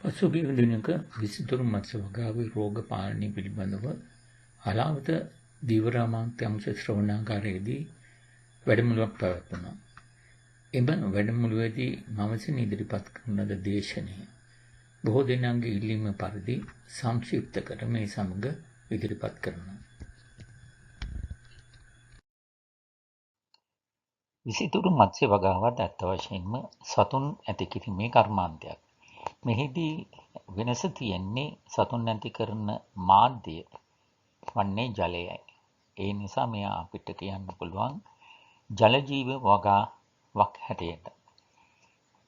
පසුගිය දිනක විසිතුරු මත්ස්‍ය වගාවේ රෝග පාලනය පිළිබඳව හලාවත ධීවර අමාත්‍යාංශ ශ්‍රවණාගාරයේදී වැඩමුළුවක් පැවැත්වුණා. එම වැඩමුළුවේදී මම විසින් ඉදිරිපත් කරන ලද දේශනය බොහෝ දෙනාගේ ඉල්ලීම පරිදි සංක්ෂිප්ත කර මේ සමග ඉදිරිපත් කරනවා. විසිතුරු මත්ස්‍ය වගාවත් ඇත්ත වශයෙන්ම සතුන් ඇති කිරීමේ කර්මාන්තයක්. මෙහිදී වෙනස තියෙන්නේ සතුන් ඇති කරන මාධ්‍ය වන්නේ ජලයයි. ඒ නිසා මෙයා අපිට කියන්න පුළුවන් ජලජීව වගාවක් හැටියට.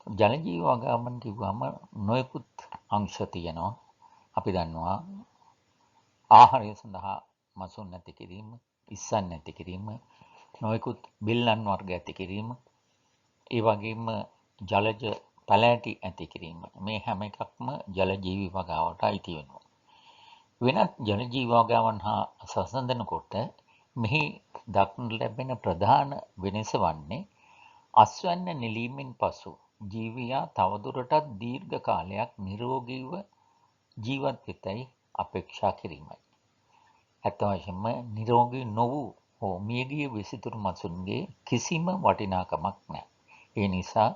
ජලජීව වගාවන් කිව්වම නොයෙකුත් අංශ තියෙනවා. අපි දන්නවා ආහාරය සඳහා මසුන් ඇති කිරීම, ඉස්සන් ඇති කිරීම, නොයෙකුත් බිල්ලන් වර්ග ඇති කිරීම, ඒ වගේම ජලජ පැලෑටි ඇති කිරීම. මේ හැම එකක්ම ජලජීවි වගාවට අයිති වෙනවා. වෙනත් ජලජීවි වගාවන් හා සසඳනකොට මෙහි දක්නට ලැබෙන ප්‍රධාන වෙනස වන්නේ අස්වැන්න නෙලීමෙන් පසු ජීවියා තවදුරටත් දීර්ඝ කාලයක් නිරෝගීව ජීවත් වෙතයි අපේක්ෂා කිරීමයි. ඇත්ත වශයෙන්ම නිරෝගී නොවූ හෝ මියගිය විසිතුරු මත්ස්‍යුන්ගේ කිසිම වටිනාකමක් නැහැ. ඒ නිසා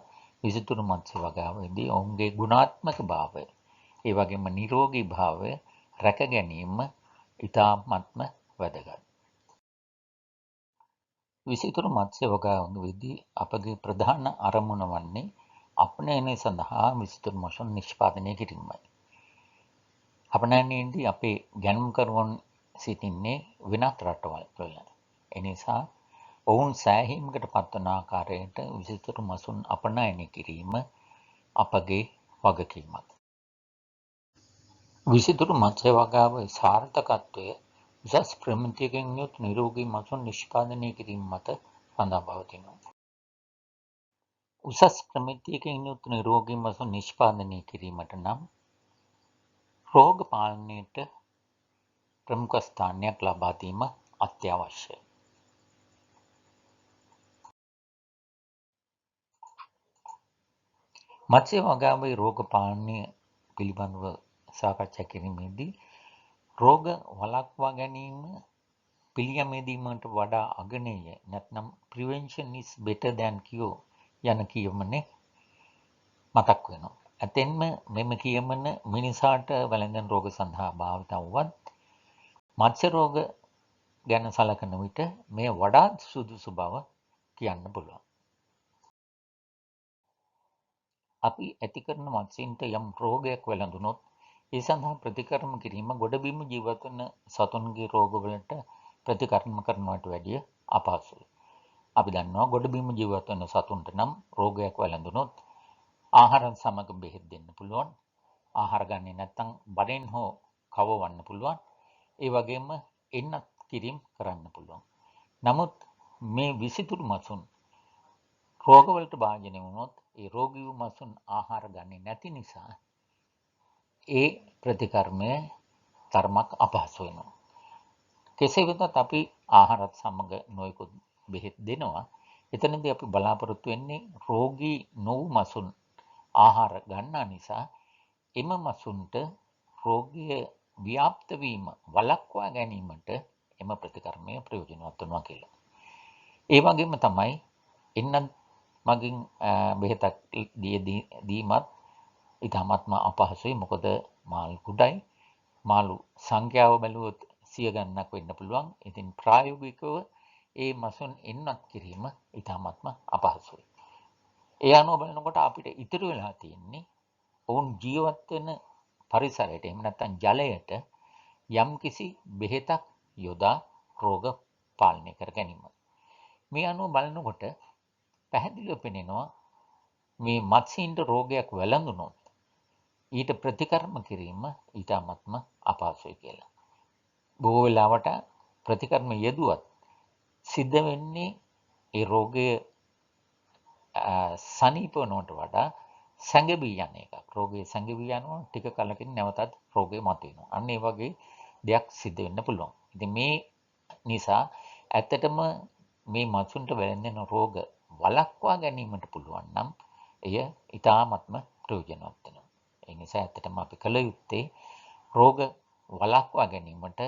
විසිතුරු මත්ස්‍ය වගාවේදී ඔවුන්ගේ ගුණාත්මක භාවය, ඒ වගේම නිරෝගී භාවය රැක ගැනීම ඉතාමත්ම වැදගත්. විසිතුරු මත්ස්‍ය වගාවේදී අපගේ ප්‍රධාන අරමුණ වන්නේ අපනයනය සඳහා විසිතුරු මසුන් නිෂ්පාදනය කිරීමයි. අපනයනයේදී අපේ ගැනුම්කරුවන් සිටින්නේ වෙනත් රටවල් වල. එනිසා ඔවුන් සෑහීමකට පත්වන ආකාරයට විසිතුරු මසුන් අපනයනය කිරීම අපගේ වගකීමක්. විසිතුරු මත්ස්‍ය වගාවේ සාර්ථකත්වය උසස් ප්‍රමිතියකින් යුත් නිරෝගී මසුන් නිෂ්පාදනය කිරීම මත රඳා පවතිනවා. උසස් ප්‍රමිතියකින් යුත් නිරෝගී මසුන් නිෂ්පාදනය කිරීමට නම් රෝග පාලනයට ප්‍රමුඛ ස්ථානයක් ලබා දීම අත්‍යවශ්‍යයි. මත්ස්‍ය වගාවේ රෝග පාලනය පිළිබඳව සාකච්ඡා කිරීමේදී රෝග වළක්වා ගැනීම පිළියමේදීමට වඩා අගනේය, නැත්නම් prevention is better than cure යන කියමනේ මතක් වෙනවා. ඇතෙන්ම මෙම කියමන මිනිසාට වැළඳෙන රෝග සඳහා භාවිත වුවත් මත්ස්‍ය රෝග ගැන සලකන විට මෙය වඩාත් සුදුසු බව කියන්න පුළුවන්. අපි ඇති කරන මත්ස්‍යන්ට යම් රෝගයක් වැළඳුනොත් ඒ සඳහා ප්‍රතිකර්ම කිරීම ගොඩබිම ජීවත් වන සතුන්ගේ රෝගවලට ප්‍රතිකර්ම කරනවට වැඩිය අපහසුයි. අපි දන්නවා ගොඩබිම ජීවත් වන සතුන්ට නම් රෝගයක් වැළඳුනොත් ආහාරත් සමග බෙහෙත් දෙන්න පුළුවන්. ආහාර ගන්නේ නැත්නම් බඩෙන් හෝ කවවන්න පුළුවන්. ඒ වගේම එන්නත් කිරීම කරන්න පුළුවන්. නමුත් මේ විසිතුරු මසුන් රෝගවලට භාජනය වුණොත් ඒ රෝගී වූ මසුන් ආහාර ගන්නේ නැති නිසා ඒ ප්‍රතිකර්මය තරමක් අපහසු වෙනවා. කෙසේ වෙතත් අපි ආහාරත් සමග නොයෙකුත් බෙහෙත් දෙනවා. එතනදී අපි බලාපොරොත්තු වෙන්නේ රෝගී නොවු මසුන් ආහාර ගන්නා නිසා එම මසුන්ට රෝගය ව්‍යාප්ත වීම වළක්වා ගැනීමට එම ප්‍රතිකර්මය ප්‍රයෝජනවත් වෙනවා කියලා. ඒ වගේම තමයි එන්නත් මගින් බෙහෙතක් දීමත් ඉතාමත්ම අපහසුයි. මොකද මාළු කුඩයි. මාළු සංඛ්‍යාව බැලුවොත් 100 ගණනක් වෙන්න පුළුවන්. ඉතින් ප්‍රායෝගිකව ඒ මසුන් එන්නත් කිරීම ඉතාමත්ම අපහසුයි. ඒ අනුව බලනකොට අපිට ඉතුරු වෙලා තියෙන්නේ ඔවුන් ජීවත් වෙන පරිසරයට, එහෙම නැත්නම් ජලයට යම්කිසි බෙහෙතක් යොදා රෝග පාලනය කර ගැනීම. මේ අනුව බලනකොට පැහැදිලිව පෙනෙනවා මේ මත්ස්‍යන්ට රෝගයක් වැළඳුනොත් ඊට ප්‍රතිකර්ම කිරීම ඊටමත්ම අපහසුයි කියලා. බොහෝ වෙලාවට ප්‍රතිකර්ම යෙදුවත් සිද්ධ වෙන්නේ ඒ රෝගය සනීප වනවට වඩා සැඟවී යන එකක්. රෝගය සැඟවී යනවා, ටික කලකින් නැවතත් රෝගය මතුවෙනවා. අන්න ඒ වගේ දෙයක් සිද්ධ වෙන්න පුළුවන්. ඉතින් මේ නිසා ඇත්තටම මේ මත්ස්‍යන්ට වැළඳෙන රෝග වළක්වා ගැනීමට පුළුවන් නම් එය ඉතාමත්ම ප්‍රයෝජනවත් වෙනවා. ඒ නිසා ඇත්තටම අපි කළ යුත්තේ රෝග වළක්වා ගැනීමට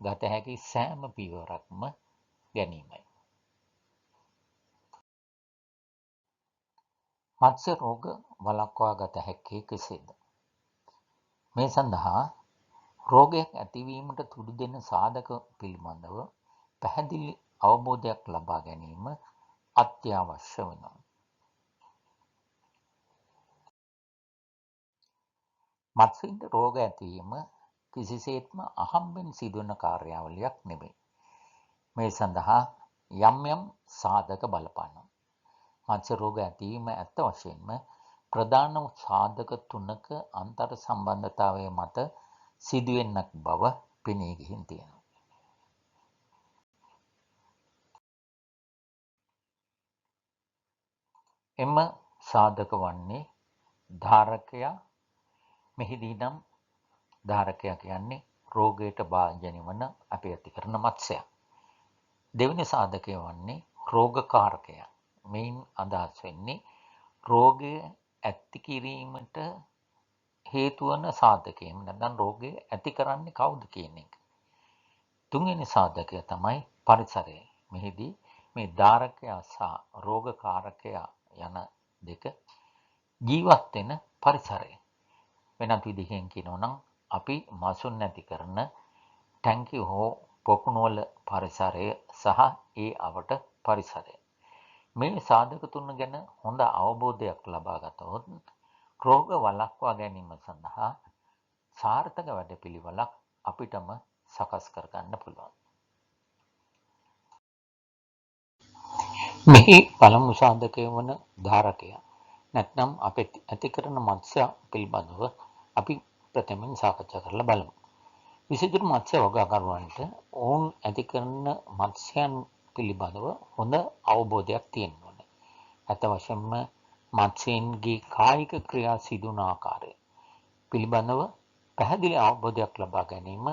ගත හැකි සෑම පියවරක්ම ගැනීමයි. මත්ස්‍ය රෝග වළක්වා ගත හැක්කේ කෙසේද? මේ සඳහා රෝගයක් ඇතිවීමට තුඩු දෙන සාධක පිළිබඳව පැහැදිලි අවබෝධයක් ලබා ගැනීම අත්‍යවශ්‍ය වෙනවා. මත්ස්‍යන්ට රෝග ඇතිවීම කිසිසේත්ම අහම්බෙන් සිදුවන කාර්යාවලියක් නෙමෙයි. මේ සඳහා යම් යම් සාධක බලපානවා. මත්ස්‍ය රෝග ඇතිවීම ඇත්ත වශයෙන්ම ප්‍රධාන සාධක තුනක අන්තර් සම්බන්ධතාවය මත සිදුවෙන්නක් බව පෙනී ගිහින් තියෙනවා. එම සාධක වන්නේ ධාරකයා. මෙහිදී නම් ධාරකයා කියන්නේ රෝගයට භාජනය වන අපි ඇති කරන මත්ස්‍යය. දෙවෙනි සාධකය වන්නේ රෝගකාරකයා. මෙයින් අදහස් වෙන්නේ රෝගය ඇති කිරීමට හේතු වන සාධකය. නැත්නම් රෝගය ඇති කරන්නේ කවුද කියන එක. තුන්වෙනි සාධකය තමයි පරිසරය. මෙහිදී මේ ධාරකයා සහ රෝගකාරකයා යන දෙක ජීවත් වෙන පරිසරය. වෙනත් විදිහකින් කියනවා නම් අපි මසුන් නැති කරන ටැංකිය හෝ පොකුණුවල පරිසරය සහ ඒ අවට පරිසරය. මේ සාධක තුන ගැන හොඳ අවබෝධයක් ලබා ගතොත් රෝග වළක්වා ගැනීම සඳහා සාර්ථක වැඩපිළිවෙලක් අපිටම සකස් කරගන්න පුළුවන්. මෙහි පළමු සාධකය වන ධාරකය නැත්නම් අපි ඇති කරන මත්ස්‍ය පිළිබඳව අපි ප්‍රථමයෙන් සාකච්ඡා කරලා බලමු. විශේෂයෙන් මත්ස්‍ය වගාකරුවන්ට ඔවුන් ඇති කරන මත්ස්‍යයන් පිළිබඳව හොඳ අවබෝධයක් තියෙන්න ඕනේ. ඇත්ත වශයෙන්ම මත්ස්‍යයන්ගේ කායික ක්‍රියා සිදුවන ආකාරය පිළිබඳව පැහැදිලි අවබෝධයක් ලබා ගැනීම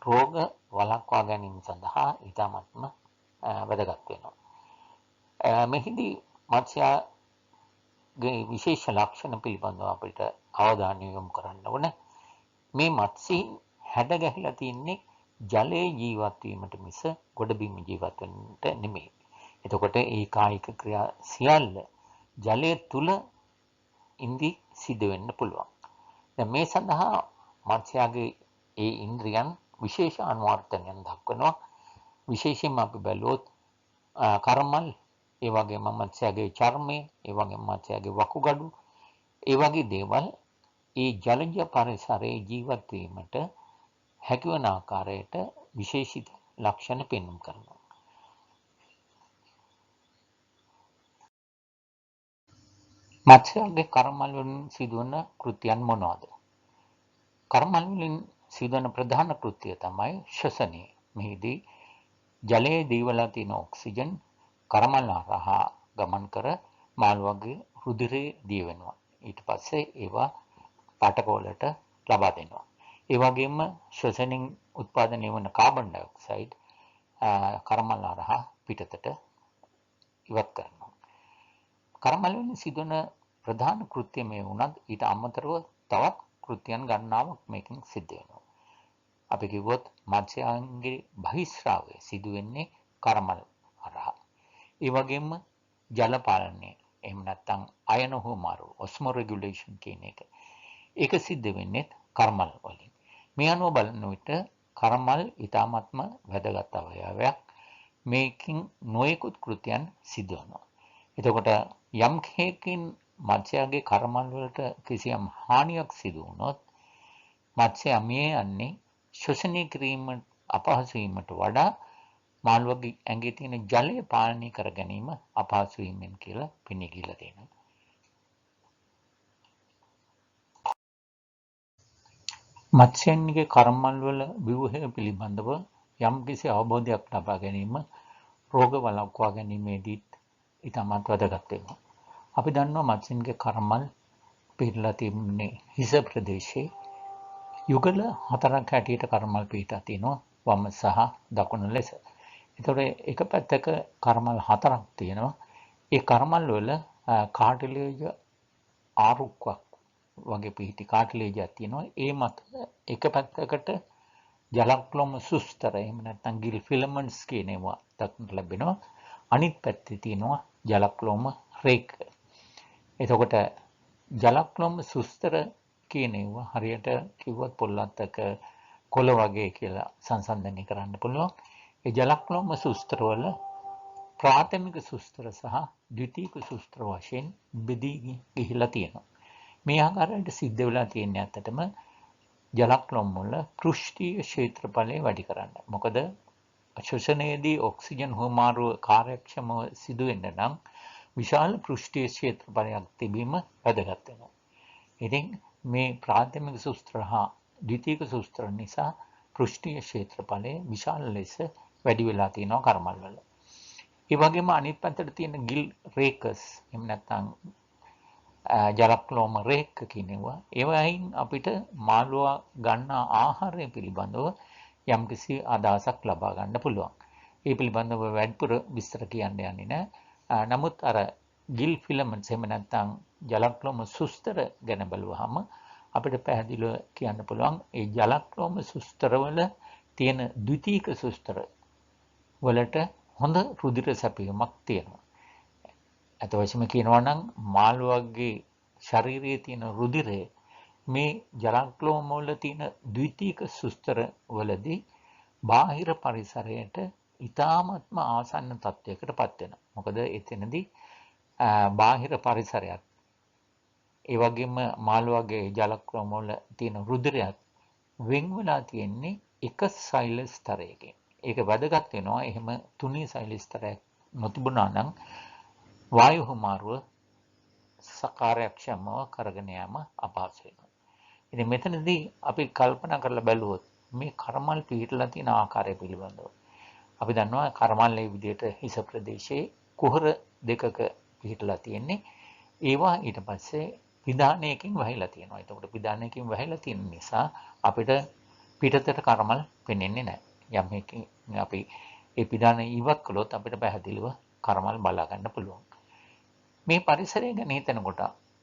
රෝග වළක්වා ගැනීම සඳහා ඉතාමත්ම වැදගත් වෙනවා. මෙහිදී මත්ස්‍යගේ විශේෂ ලක්ෂණ පිළිබඳව අපිට අවධානය යොමු කරන්න ඕන. මේ මත්ස්‍යයන් හැඩ ගැහිලා තින්නේ ජලයේ ජීවත් වීමට මිස ගොඩබිම් ජීවත් වෙන්නට නෙමෙයි. එතකොට ඒ කායික ක්‍රියා සියල්ල ජලයේ තුල ඉඳි සිදු වෙන්න පුළුවන්. දැන් මේ සඳහා මත්ස්‍යගේ ඒ ඉන්ද්‍රියන් විශේෂ අනුවර්තනයන් දක්වනවා. විශේෂයෙන්ම අපි බැලුවොත් කර්මල්, ඒ වගේම මත්ස්‍යගේ චර්මය, ඒ වගේම මත්ස්‍යගේ වකුගඩු, ඒ වගේ දේවල් ඒ ජලජ පරිසරයේ ජීවත් වීමට හැකිවන ආකාරයට විශේෂිත ලක්ෂණ පෙන්වුම් කරනවා. මත්ස්‍යගේ කර්මල් වලින් සිදුවන කෘත්‍යයන් මොනවාද? කර්මල් වලින් සිදුවන ප්‍රධාන කෘත්‍යය තමයි ශ්වසනය. මෙහිදී ජලයේ දීවලා තියෙන ඔක්සිජන් කර්මල් හරහා ගමන් කර මාළුවගේ රුධිරයේ දී වෙනවා. ඊට පස්සේ ඒවා පාටකවලට ලබා දෙනවා. ඒ වගේම ශ්වසනයෙන් උත්පාදනය වන කාබන් ඩයොක්සයිඩ් කර්මල් හරහා පිටතට ඉවත් කරනවා. කර්මල් වලින් සිදුවන ප්‍රධාන කෘත්‍ය මේ වුණත් ඊට අමතරව තවත් කෘත්‍යයන් ගණනාවක් මේකෙන් සිද්ධ වෙනවා. අපි කිව්වොත් මත්ස්‍යයන්ගේ බහිස්රාවය සිදු වෙන්නේ කර්මල් හරහා. ඒ වගේම ජල පාලනය, එහෙම නැත්නම් අයන හුමාරු ඔස්මෝ රෙගුලේෂන් කියන එක. ඒක සිද්ධ වෙන්නේ කර්මල් වලින්. මේ අනුව බලන විට කර්මල් ඊටාත්ම වැදගත් අවයවයක්. මේකින් නොයෙකුත් කෘත්‍යයන් සිදු වෙනවා. එතකොට යම් හේකින් මත්ස්‍යගේ කර්මල් වලට කිසියම් හානියක් සිදු වුණොත් මත්ස්‍යයා මිය යන්නේ ශ්වසනය කිරීම අපහසු වීමට වඩා මාළුවගේ ඇඟේ තියෙන ජලය පාලනය කර ගැනීම අපහසු වීමෙන් කියලා පෙනී ගිහිලා තියෙනවා. මත්ස්‍යයන්ගේ කර්මල් වල ව්‍යුහය පිළිබඳව යම්කිසි අවබෝධයක් ලබා ගැනීම රෝග වළක්වා ගැනීමේදීත් ඉතාමත් වැදගත් වෙනවා. අපි දන්නවා මත්ස්‍යයන්ගේ කර්මල් පිරලා තිබෙන්නේ හිස ප්‍රදේශයේ. යුගල 4ක් හැටියට කර්මල් පිටා තියෙනවා වම සහ දකුණු ලෙස. ඒතකොට එක පැත්තක කර්මල් 4ක් තියෙනවා. ඒ කර්මල් වල කාටිලේජ් ආරුක්කක් වගේ පිහිටි කාටලේජයක් තියෙනවා. ඒ මත එක පැත්තකට ජලක්ලොම සුස්තර එහෙම නැත්නම් ගිල් ෆිලමන්ට්ස් කියන ඒවා දක්නට ලැබෙනවා. අනිත් පැත්තේ තියෙනවා ජලක්ලොම රේක. එතකොට ජලක්ලොම සුස්තර කියන ඒවා හරියට කිව්වොත් පොල්ලත්තක කොළ වගේ කියලා සංසන්දනය කරන්න පුළුවන්. ඒ ජලක්ලොම සුස්තර වල ප්‍රාථමික සුස්තර සහ ද්විතීයික සුස්තර වශයෙන් බෙදී ගිහිලා තියෙනවා. මේ ආකාරයට සිද්ධ වෙලා තියෙන ඇත්තටම ජලක්ලොම් වල පෘෂ්ඨීය ක්ෂේත්‍රඵලය වැඩි කරන්න. මොකද ශ්වසනයේදී ඔක්සිජන් හුවමාරුව කාර්යක්ෂමව සිදු වෙන්න නම් විශාල පෘෂ්ඨීය ක්ෂේත්‍රඵලයක් තිබීම වැදගත් වෙනවා. ඉතින් මේ ප්‍රාථමික සුස්තර හා ද්විතීයික සුස්තර නිසා පෘෂ්ඨීය ක්ෂේත්‍රඵලය විශාල ලෙස වැඩි වෙලා තියෙනවා කර්මල් වල. ඒ වගේම අනිත් පැත්තට තියෙන ගිල් රේකස් එහෙම නැත්නම් ජලක්ලෝම රේක කියනවා. ඒවයින් අපිට මාළුවා ගන්නා ආහාරය පිළිබඳව යම්කිසි අදහසක් ලබා ගන්න පුළුවන්. ඒ පිළිබඳව වැඩිපුර විස්තර කියන්න යන්නේ නැහැ. නමුත් අර ගිල් ෆිලමන්ට්ස් එහෙම නැත්නම් ජලක්ලෝම සුස්තර ගැන බලුවාම අපිට පැහැදිලිව කියන්න පුළුවන් ඒ ජලක්ලෝම සුස්තරවල තියෙන ද්විතීයික සුස්තර වලට හොඳ රුධිර සැපීමක් තියෙනවා. අත වශයෙන්ම කියනවා නම් මාළුවගේ ශරීරයේ තියෙන රුධිරය මේ ජලක්ලෝම වල තියෙන ද්විතීයික සුස්තර වලදී බාහිර පරිසරයට ඉතාමත්ම ආසන්න තත්වයකටපත් වෙනවා. මොකද එතනදී බාහිර පරිසරයක් ඒ වගේම මාළුවගේ ජලක්ලෝම වල තියෙන රුධිරයත් වෙන් වෙලා තියෙන්නේ එක සෛල ස්තරයකින්. ඒක වැදගත් වෙනවා. එහෙම තුනී සෛල ස්තරයක් නොතිබුණා නම් වායු හුමාරුව සකාර්යක්ෂමව කරගෙන යාම අපහසු වෙනවා. ඉතින් මෙතනදී අපි කල්පනා කරලා බැලුවොත් මේ කර්මල් පිහිටලා තියෙන ආකාරය පිළිබඳව අපි දන්නවා කර්මල් මේ විදිහට හිස ප්‍රදේශයේ කුහර දෙකක පිහිටලා තියෙන්නේ. ඒවා ඊට පස්සේ පිදානයකින් වහිලා තියෙනවා. එතකොට පිදානයකින් වහිලා තියෙන නිසා අපිට පිටතට කර්මල් පෙනෙන්නේ නැහැ. යම් එකකින් අපි ඒ පිදාන ඉවත් කළොත් අපිට පැහැදිලිව කර්මල් බලා ගන්න පුළුවන්. මේ පරිසරය ගැන හිතනකොට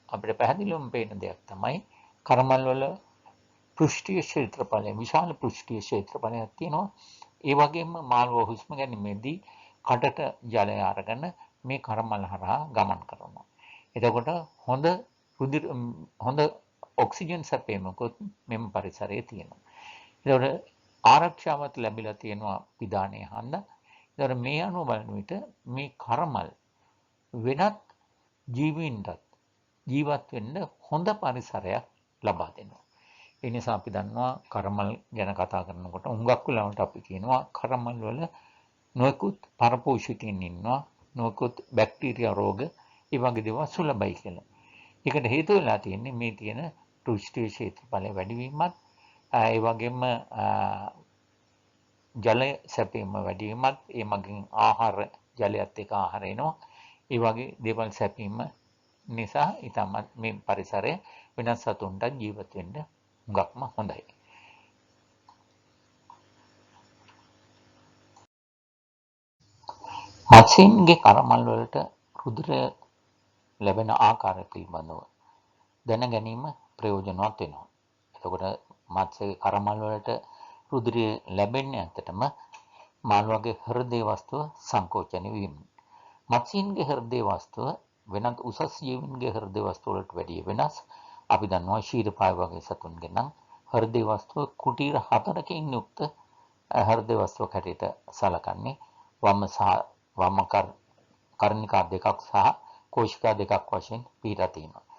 අපිට පැහැදිලිවම පේන දෙයක් තමයි කර්මල් වල පෘෂ්ඨීය ක්ෂේත්‍රඵලය විශාල පෘෂ්ඨීය ක්ෂේත්‍රඵලයක් තියෙනවා. ඒ වගේම මාළුව හුස්ම ගැනීමේදී කටට ජලය අරගෙන මේ කර්මල් හරහා ගමන් කරනවා. එතකොට හොඳ ඔක්සිජන් සැපීමකුත් මෙම පරිසරයේ තියෙනවා. එතකොට ආරක්ෂාවත් ලැබිලා තියෙනවා පිදානයේ හන්දා. එතකොට මේ අනුව බලන විට මේ කර්මල් වෙනත් ජීවීන්ටත් ජීවත් වෙන්න හොඳ පරිසරයක් ලබා දෙනවා. ඒ නිසා අපි දන්නවා කර්මල් ගැන කතා කරනකොට හුඟක් වෙලාවට අපි කියනවා කර්මල් වල නොයෙකුත් පරපෝෂිතයින් ඉන්නවා, නොයෙකුත් බැක්ටීරියා රෝග ඒ වගේ දේවල් සුලභයි කියලා. ඒකට හේතු වෙලා තියෙන්නේ මේ තියෙන පෘෂ්ඨීය ක්ෂේත්‍රඵලය වැඩිවීමත් ඒ වගේම ජල සැපීම වැඩිවීමත් ඒ මගින් ආහාර ජලයත් එක්ක ආහාර එනවා. ඒ වගේ දේවල් සැපීම නිසා ඊටමත් මේ පරිසරය වෙනස් සතුන්ට ජීවත් වෙන්න හුඟක්ම හොඳයි. මත්ස්‍යයන්ගේ කර්මල් වලට රුධිර ලැබෙන ආකාරය පිළිබඳව දැන ගැනීම ප්‍රයෝජනවත් වෙනවා. එතකොට මත්ස්‍යයේ කර්මල් වලට රුධිරය ලැබෙන්නේ ඇත්තටම මාළුවගේ හෘදේ වස්තුව සංකෝචනය වීම. මත්ස්‍යයන්ගේ හෘදේ වස්තුව වෙනත් උසස් ජීවීන්ගේ හෘදේ වස්තුව වලට වැඩිය වෙනස්. අපි දන්නවා ශීරපාය වගේ සතුන්ගේ නම් හෘදේ වස්තුව කුටීර 4කින් යුක්ත හෘදේ වස්තුවක් හැටියට සලකන්නේ. වම කර්ණිකා දෙකක් සහ කෝෂිකා දෙකක් වශයෙන් පිහිටා තියෙනවා.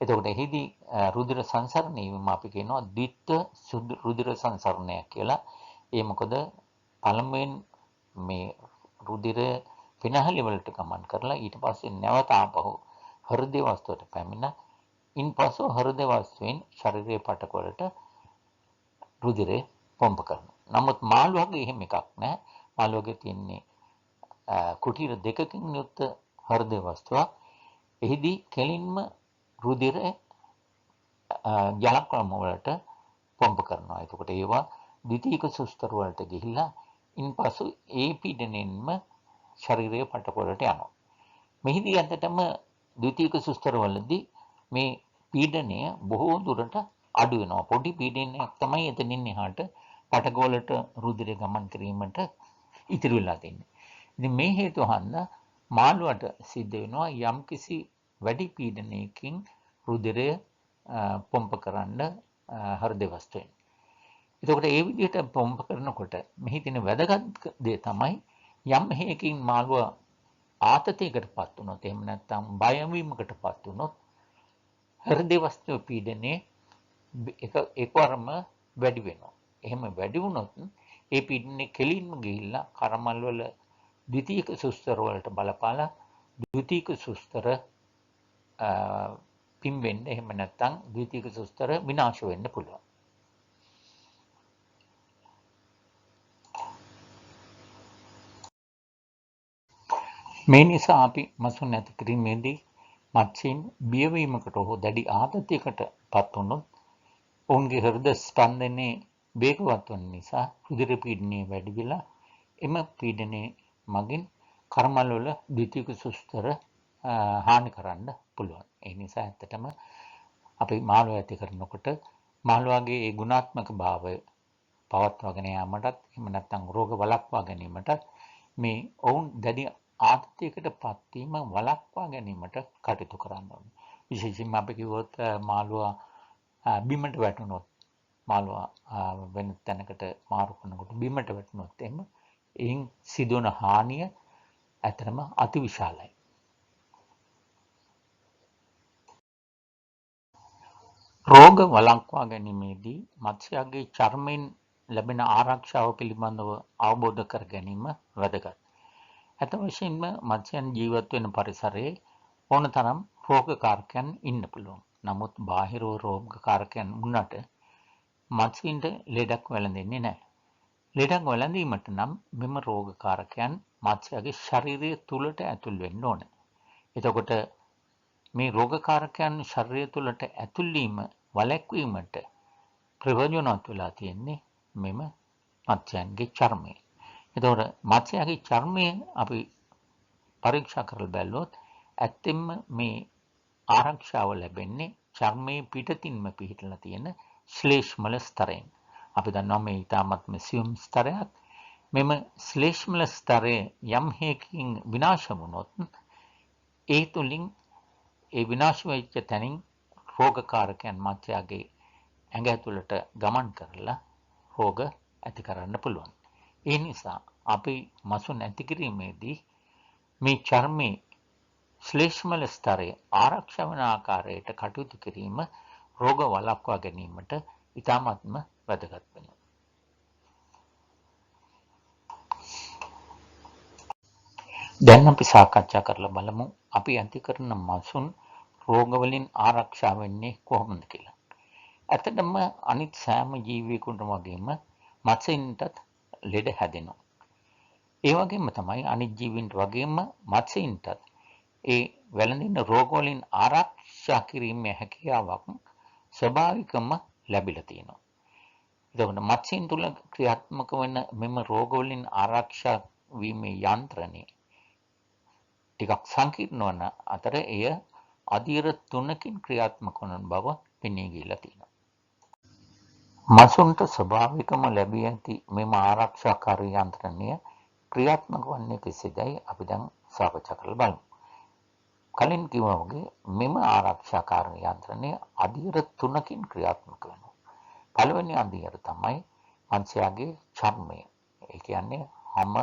එතකොට එහිදී රුධිර සංසරණය වීම අපි කියනවා ද්විත්ව රුධිර සංසරණය කියලා. ඒ මොකද පළමුවෙන් මේ රුධිරය පිනහලි වලට ගමන් කරලා ඊට පස්සේ නැවත ආපහු හෘදේ වස්තුවට පැමිණ ඉන්පසු හෘදේ වස්තුවෙන් ශරීරයේ පටක වලට රුධිරය පොම්ප කරනවා. නමුත් මාළුවගේ එහෙම එකක් නැහැ. මාළුවගේ තියෙන්නේ කුටීර දෙකකින් යුක්ත හෘදේ වස්තුවක්. එහිදී කෙලින්ම රුධිරය ජලක්‍රම වලට පොම්ප කරනවා. එතකොට ඒවා ද්විතීයික සුස්තර වලට ගිහිල්ලා ඉන්පසු ඒ පීඩනයෙන්ම ශරීරයේ පටක වලට යනවා. මෙහිදී ඇත්තටම ද්විතීයික සුස්තර වලදී මේ පීඩනය බොහෝ දුරට අඩු වෙනවා. පොඩි පීඩනයක් තමයි එතනින් එහාට පටකවලට රුධිරය ගමන් කිරීමට ඉතිරි වෙලා තියෙන්නේ. ඉතින් මේ හේතුව හන්දා මාළුවට සිද්ධ වෙනවා යම්කිසි වැඩි පීඩනයකින් රුධිරය පොම්ප කරන්න හෘද වස්තුවෙන්. එතකොට ඒ විදිහට පොම්ප කරනකොට මෙහි තියෙන වැදගත් දේ තමයි යම් හේකින් මාළුව ආතතියකටපත් වුණොත් එහෙම නැත්නම් බය වීමකටපත් වුණොත් හෘද වස්තුවේ පීඩනය එකවරම වැඩි වෙනවා. එහෙම වැඩි වුණොත් ඒ පීඩනය කෙලින්ම ගිහිල්ලා කරමල් වල ද්විතීයික සුස්තර වලට බලපාලා ද්විතීයික සුස්තර පිම්බෙන්න එහෙම නැත්නම් ද්විතීයික සුස්තර විනාශ වෙන්න පුළුවන්. මේ නිසා අපි මසුන් නැති කිරීමේදී මත්ස්‍යයන් බියවීමකට හෝ දැඩි ආතතියකට පත් වුණොත් ඔවුන්ගේ හෘද ස්පන්දනයේ වේගවත් වන නිසා රුධිර පීඩනය වැඩි වෙලා එම පීඩනය මගින් කර්මල් වල ද්විතීයික සුස්තර හානි කරන්න පුළුවන්. ඒ නිසා ඇත්තටම අපි මාළුව ඇති කරනකොට මාළුවාගේ ඒ ගුණාත්මක භාවය පවත්වාගෙන යාමටත් එහෙම නැත්නම් රෝග වළක්වා ගැනීමටත් මේ ඔවුන් දැඩි ආතතියකට පත්වීම වළක්වා ගැනීමට කටයුතු කරන්න ඕනේ. විශේෂයෙන්ම අපි කිව්වොත් මාළුවා බිමට වැටුණොත් මාළුවා වෙන තැනකට මාරු කරනකොට බිමට වැටුණොත් එහෙම එයින් සිදුවන හානිය ඇත්තටම අතිවිශාලයි. රෝග වළක්වා ගැනීමේදී මත්ස්‍යයාගේ චර්මයෙන් ලැබෙන ආරක්ෂාව පිළිබඳව අවබෝධ කර ගැනීම වැදගත්. ඇත්ත වශයෙන්ම මත්ස්‍යයන් ජීවත් වෙන පරිසරයේ ඕනතරම් රෝගකාරකයන් ඉන්න පුළුවන්. නමුත් බාහිර රෝගකාරකයන් වුණාට මත්ස්‍යයින්ට ලෙඩක් වැළඳෙන්නේ නැහැ. ලෙඩක් වැළඳීමට නම් මෙම රෝගකාරකයන් මත්ස්‍යයාගේ ශරීරය තුලට ඇතුල් වෙන්න ඕන. එතකොට මේ රෝගකාරකයන් ශරීරය තුලට ඇතුල් වීම වළැක්වීමට ප්‍රයෝජනවත් වෙලා තියෙන්නේ මෙම මත්ස්‍යයන්ගේ චර්මය. එතකොට මත්ස්‍යයාගේ චර්මය අපි පරීක්ෂා කරලා බැලුවොත් ඇත්තෙන්ම මේ ආරක්ෂාව ලැබෙන්නේ චර්මයේ පිටතින්ම පිහිටලා තියෙන ශ්ලේෂ්මල ස්තරයෙන්. අපි දන්නවා මේ ඊටාත්ම සියුම් ස්තරයක්. මෙම ශ්ලේෂ්මල ස්තරය යම් හේකින් විනාශ වුණොත් ඒ තුලින් ඒ විනාශ වෙච්ච තැනින් රෝගකාරකයන් මත්ස්‍යයාගේ ඇඟ ඇතුළට ගමන් කරලා රෝග ඇති කරන්න පුළුවන්. ඒ නිසා අපි මසුන් ඇති කිරීමේදී මේ චර්මයේ ශ්ලේෂ්මල ස්තරය ආරක්ෂා වන ආකාරයට කටයුතු කිරීම රෝග වළක්වා ගැනීමට ඉතාමත්ම වැදගත් වෙනවා. දැන් අපි සාකච්ඡා කරලා බලමු අපි ඇති කරන මසුන් රෝග වලින් ආරක්ෂා වෙන්නේ කොහොමද කියලා. ඇත්තටම අනිත් සෑම ජීවියෙකුටම වගේම මත්ස්‍යයින්ටත් ලෙඩ හැදෙනවා. ඒ වගේම තමයි අනිත් ජීවීන්ට වගේම මත්ස්‍යයින්ටත් ඒ වැළඳෙන රෝග වලින් ආරක්ෂා කිරීමේ හැකියාවක් ස්වභාවිකවම ලැබිලා තියෙනවා. එතකොට මත්ස්‍යයින් තුල ක්‍රියාත්මක වෙන මෙම රෝග වලින් ආරක්ෂා වීමේ යන්ත්‍රණය ටිකක් සංකීර්ණ වන අතර එය අධීර 3කින් ක්‍රියාත්මක වන බව පෙනී ගියලා තියෙනවා. මසුන්ට ස්වභාවිකවම ලැබී ඇති මෙම ආරක්ෂාකාරී යන්ත්‍රණය ක්‍රියාත්මක වන්නේ කෙසේදයි අපි දැන් සාකච්ඡා කරලා බලමු. කලින් කිව්වා වගේ මෙම ආරක්ෂාකාරී යන්ත්‍රණය අධීර 3කින් ක්‍රියාත්මක වෙනවා. පළවෙනි අධීර තමයි මත්ස්‍යයාගේ චර්මය. ඒ කියන්නේ හැම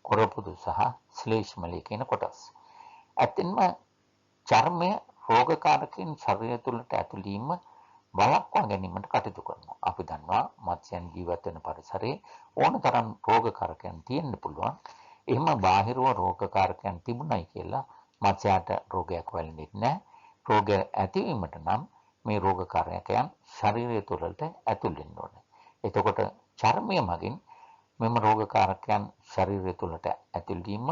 කොරපුදු සහ ශ්ලේෂ්මලය කියන කොටස්. ඇත්තෙන්ම චර්මය රෝගකාරකයන් ශරීරය තුළට ඇතුල් වීම වළක්වා ගැනීමට කටයුතු කරනවා. අපි දන්නවා මත්ස්‍යයන් ජීවත් වෙන පරිසරයේ ඕනතරම් රෝගකාරකයන් තියෙන්න පුළුවන්. එහෙම බාහිරව රෝගකාරකයන් තිබුණයි කියලා මත්ස්‍යයාට රෝගයක් වැළඳෙන්නේ නැහැ. රෝගය ඇතිවීමට නම් මේ රෝගකාරකයන් ශරීරය තුළට ඇතුල් වෙන්න ඕනේ. එතකොට චර්මය මගින් මෙම රෝගකාරකයන් ශරීරය තුළට ඇතුල් වීම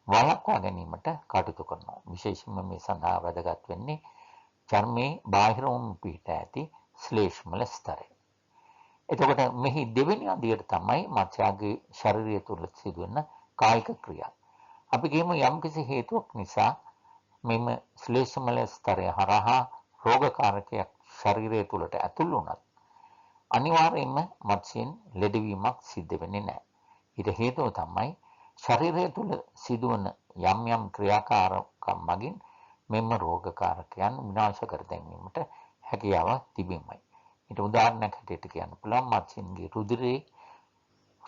වළක්වා ගැනීමට කටයුතු කරනවා. විශේෂයෙන්ම මේ සඳහා වැදගත් වෙන්නේ චර්මයේ බාහිරවම පිහිට ඇති ශ්ලේෂ්මල ස්තරය. එතකොට මෙහි දෙවෙනි අදියර තමයි මත්ස්‍යයාගේ ශරීරය තුළ සිදුවන කායික ක්‍රියා. අපි කියමු යම්කිසි හේතුවක් නිසා මෙම ශ්ලේෂ්මල ස්තරය හරහා රෝගකාරකයක් ශරීරය තුළට ඇතුල් වුණත් අනිවාර්යයෙන්ම මත්ස්‍යයෙන් ලෙඩවීමක් සිද්ධ වෙන්නේ නැහැ. ඊට හේතුව තමයි ශරීරය තුළ සිදුවන යම් යම් ක්‍රියාකාරකම් මගින් මෙම රෝගකාරකයන් විනාශ කර දැමීමට හැකියාවක් තිබීමයි. ඊට උදාහරණයක් හැටියට කියන්න පුළුවන් මත්ස්‍යන්ගේ රුධිරයේ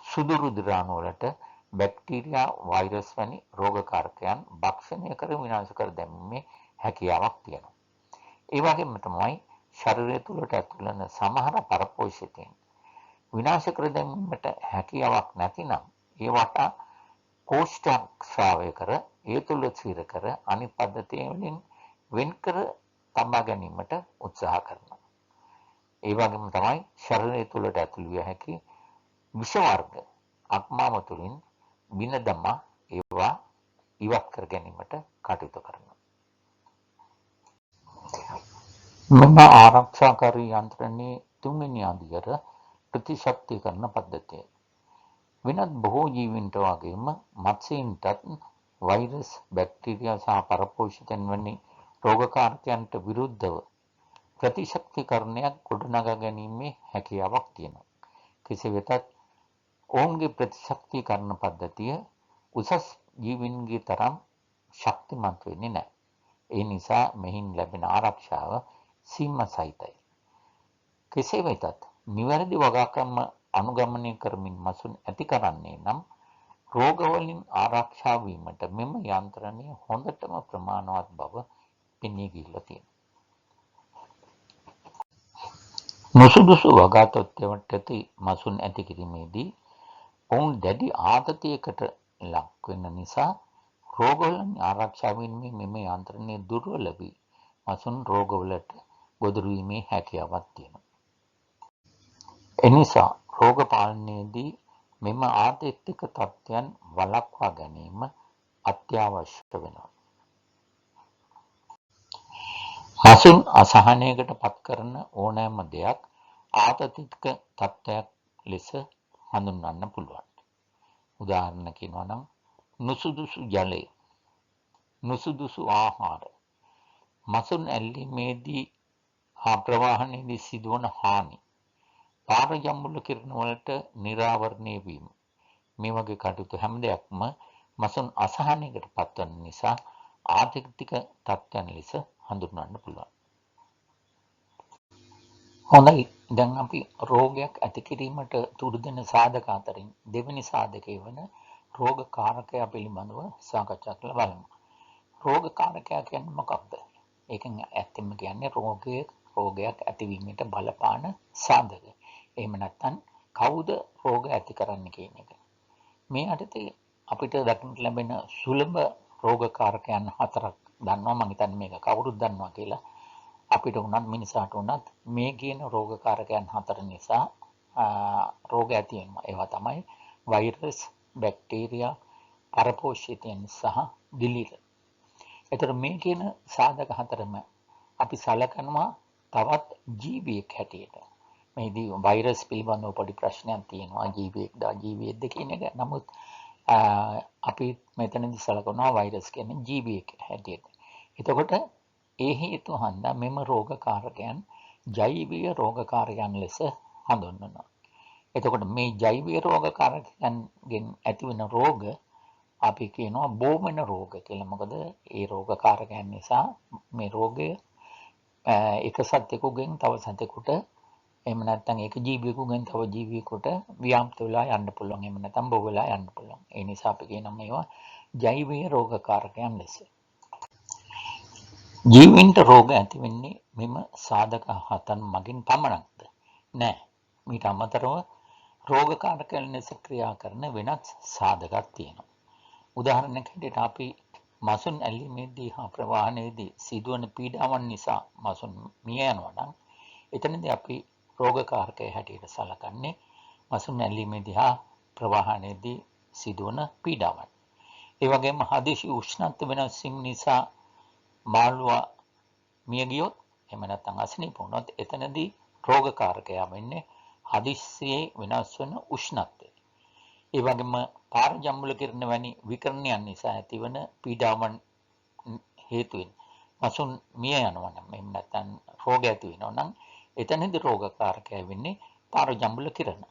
සුදු රුධිරාණු වලට බැක්ටීරියා, වෛරස් වැනි රෝගකාරකයන් භක්ෂණය කර විනාශ කර දැමීමේ හැකියාවක් තියෙනවා. ඒ වගේම තමයි ශරීරය තුළට ඇතුල් වන සමහර පරපෝෂිතයන් විනාශ කර දැමීමට හැකියාවක් නැතිනම් ඒවට කෝෂ්ඨස්‍රාවය කර ඒ තුළ සිර කර අනිත් පද්ධතිය වලින් වෙන් කර තබා ගැනීමට උත්සාහ කරනවා. ඒ වගේම තමයි ශරීරය තුළට ඇතුල් විය හැකි විෂ වර්ග අක්මාව තුළින් බින දමා ඒවා ඉවත් කර ගැනීමට කටයුතු කරනවා. මෙම ආරක්ෂාකාරී යන්ත්‍රණයේ තුන්වෙනි අදියර ප්‍රතිශක්තිකරණ පද්ධතිය. වෙනත් බොහෝ ජීවීන්ට වගේම මත්ස්‍යයන්ටත් වෛරස්, බැක්ටීරියා සහ පරපෝෂිතයන් වැනි රෝගකාරකයන්ට විරුද්ධව ප්‍රතිශක්තිකරණයක් ගොඩනගා ගැනීමේ හැකියාවක් තියෙනවා. කෙසේ වෙතත් ඔවුන්ගේ ප්‍රතිශක්තිකරණ පද්ධතිය උසස් ජීවීන්ගේ තරම් ශක්තිමත් වෙන්නේ නැහැ. ඒ නිසා මෙහින් ලැබෙන ආරක්ෂාව සීමා සහිතයි. කෙසේ වෙතත් නිවැරදි වගකීම් අනුගමනය කරමින් මසුන් ඇති කරන්නේ නම් රෝගවලින් ආරක්ෂා වීමට මෙම යන්ත්‍රණය හොඳටම ප්‍රමාණවත් බව පෙනී ගිහිල්ලා තියෙනවා. නුසුදුසු වගා තත්ත්වයට ඇති මසුන් ඇති කිරීමේදී ඔවුන් දැඩි ආතතියකට ලක් වෙන නිසා රෝගවලින් ආරක්ෂා වීමේ මෙම යන්ත්‍රණය දුර්වල වී මසුන් රෝගවලට ගොදුරු වීමේ හැකියාවක් තියෙනවා. එනිසා රෝග පාලනයේදී මෙම ආතතික තත්ත්වයන් වළක්වා ගැනීම අත්‍යවශ්‍ය වෙනවා. මසුන් අසහනයකට පත් කරන ඕනෑම දෙයක් ආතතික තත්ත්වයක් ලෙස හඳුන්වන්න පුළුවන්. උදාහරණ කියනවා නම් නුසුදුසු ජලය, නුසුදුසු ආහාර, මසුන් ඇල්ලීමේදී හා ප්‍රවාහනයේදී සිදුවන හානි, පාර ජම්බුල කිරණ වලට නිරාවරණය වීම, මේ වගේ කටයුතු හැම දෙයක්ම මසුන් අසහනයකට පත්වන නිසා ආතතික තත්ත්වයන් ලෙස හඳුන්වන්න පුළුවන්. හොඳයි, දැන් අපි රෝගයක් ඇති කිරීමට තුඩු දෙන සාධක අතරින් දෙවෙනි සාධකය වන රෝගකාරකයා පිළිබඳව සාකච්ඡා කරලා බලමු. රෝගකාරකයා කියන්නේ මොකක්ද? ඒකෙන් ඇත්තම කියන්නේ රෝගයක් ඇතිවීමට බලපාන සාධක. එහෙම නැත්නම් කවුද රෝග ඇති කරන්නේ කියන එක. මේ යටතේ අපිට දක්නට ලැබෙන සුලභ රෝගකාරකයන් හතරක් දන්නවා. මම හිතන්නේ මේක කවුරුත් දන්නවා කියලා. අපිට උනත් මිනිසාට උනත් මේ කියන රෝගකාරකයන් හතර නිසා රෝග ඇති වෙනවා. ඒවා තමයි වෛරස්, බැක්ටීරියා, පරපෝෂිතයන් සහ දිලිර. ඒතර මේ කියන සාධක හතරම අපි සලකනවා තවත් ජීවියෙක් හැටියට. මේදී වෛරස් පිළිබඳව පොඩි ප්‍රශ්නයක් තියෙනවා. ජීවියෙක්ද අජීවියෙක්ද කියන එක. නමුත් අපි මෙතනදී සලකනවා වෛරස් කියන්නේ ජීවියෙක් හැටියට. එතකොට ඒ හේතු හන්දා මෙම රෝගකාරකයන් ජෛවීය රෝගකාරකයන් ලෙස හඳුන්වනවා. එතකොට මේ ජෛවීය රෝගකාරකයන්ගෙන් ඇතිවන රෝග අපි කියනවා බෝමන රෝග කියලා. මොකද ඒ රෝගකාරකයන් නිසා මේ රෝගය එක සතෙකුගෙන් තව සතෙකුට, එහෙම නැත්නම් එක ජීවියෙකුගෙන් තව ජීවියෙකුට ව්‍යාප්ත වෙලා යන්න පුළුවන්. එහෙම නැත්නම් බෝ වෙලා යන්න පුළුවන්. ඒ නිසා අපි කියනවා මේවා ජෛවීය රෝගකාරකයන් ලෙස. ජීවීන්ට රෝග ඇති වෙන්නේ මෙම සාධක හතන් මගින් පමණක්ද? නෑ. මීට අමතරව රෝගකාරකයන් ලෙස ක්‍රියා කරන වෙනත් සාධකක් තියෙනවා. උදාහරණයක් හැටියට අපි මසුන් ඇල්ලීමේදී හා ප්‍රවාහනයේදී සිදුවන පීඩාවන් නිසා මසුන් මිය යනවා නම් එතනදී අපි රෝගකාරකය හැටියට සලකන්නේ මසුන් ඇල්ලීමේදී හා ප්‍රවාහනයේදී සිදුවන පීඩාවන්. ඒ වගේම හදිසි උෂ්ණත්ව වෙනස් වීම නිසා මාළුවා මිය ගියොත්, එහෙම නැත්නම් අසනීප වුණොත් එතනදී රෝගකාරකයා වෙන්නේ හදිස්සියේ වෙනස් වන උෂ්ණත්වය. ඒ වගේම පාර ජම්බුල කිරණ වැනි විකරණයන් නිසා ඇතිවන පීඩාවන් හේතුවෙන් මසුන් මිය යනවා නම් එහෙම නැත්නම් රෝග ඇති වෙනවා නම් එතනදී රෝගකාරකය වෙන්නේ පාරජම්බුල කිරණ.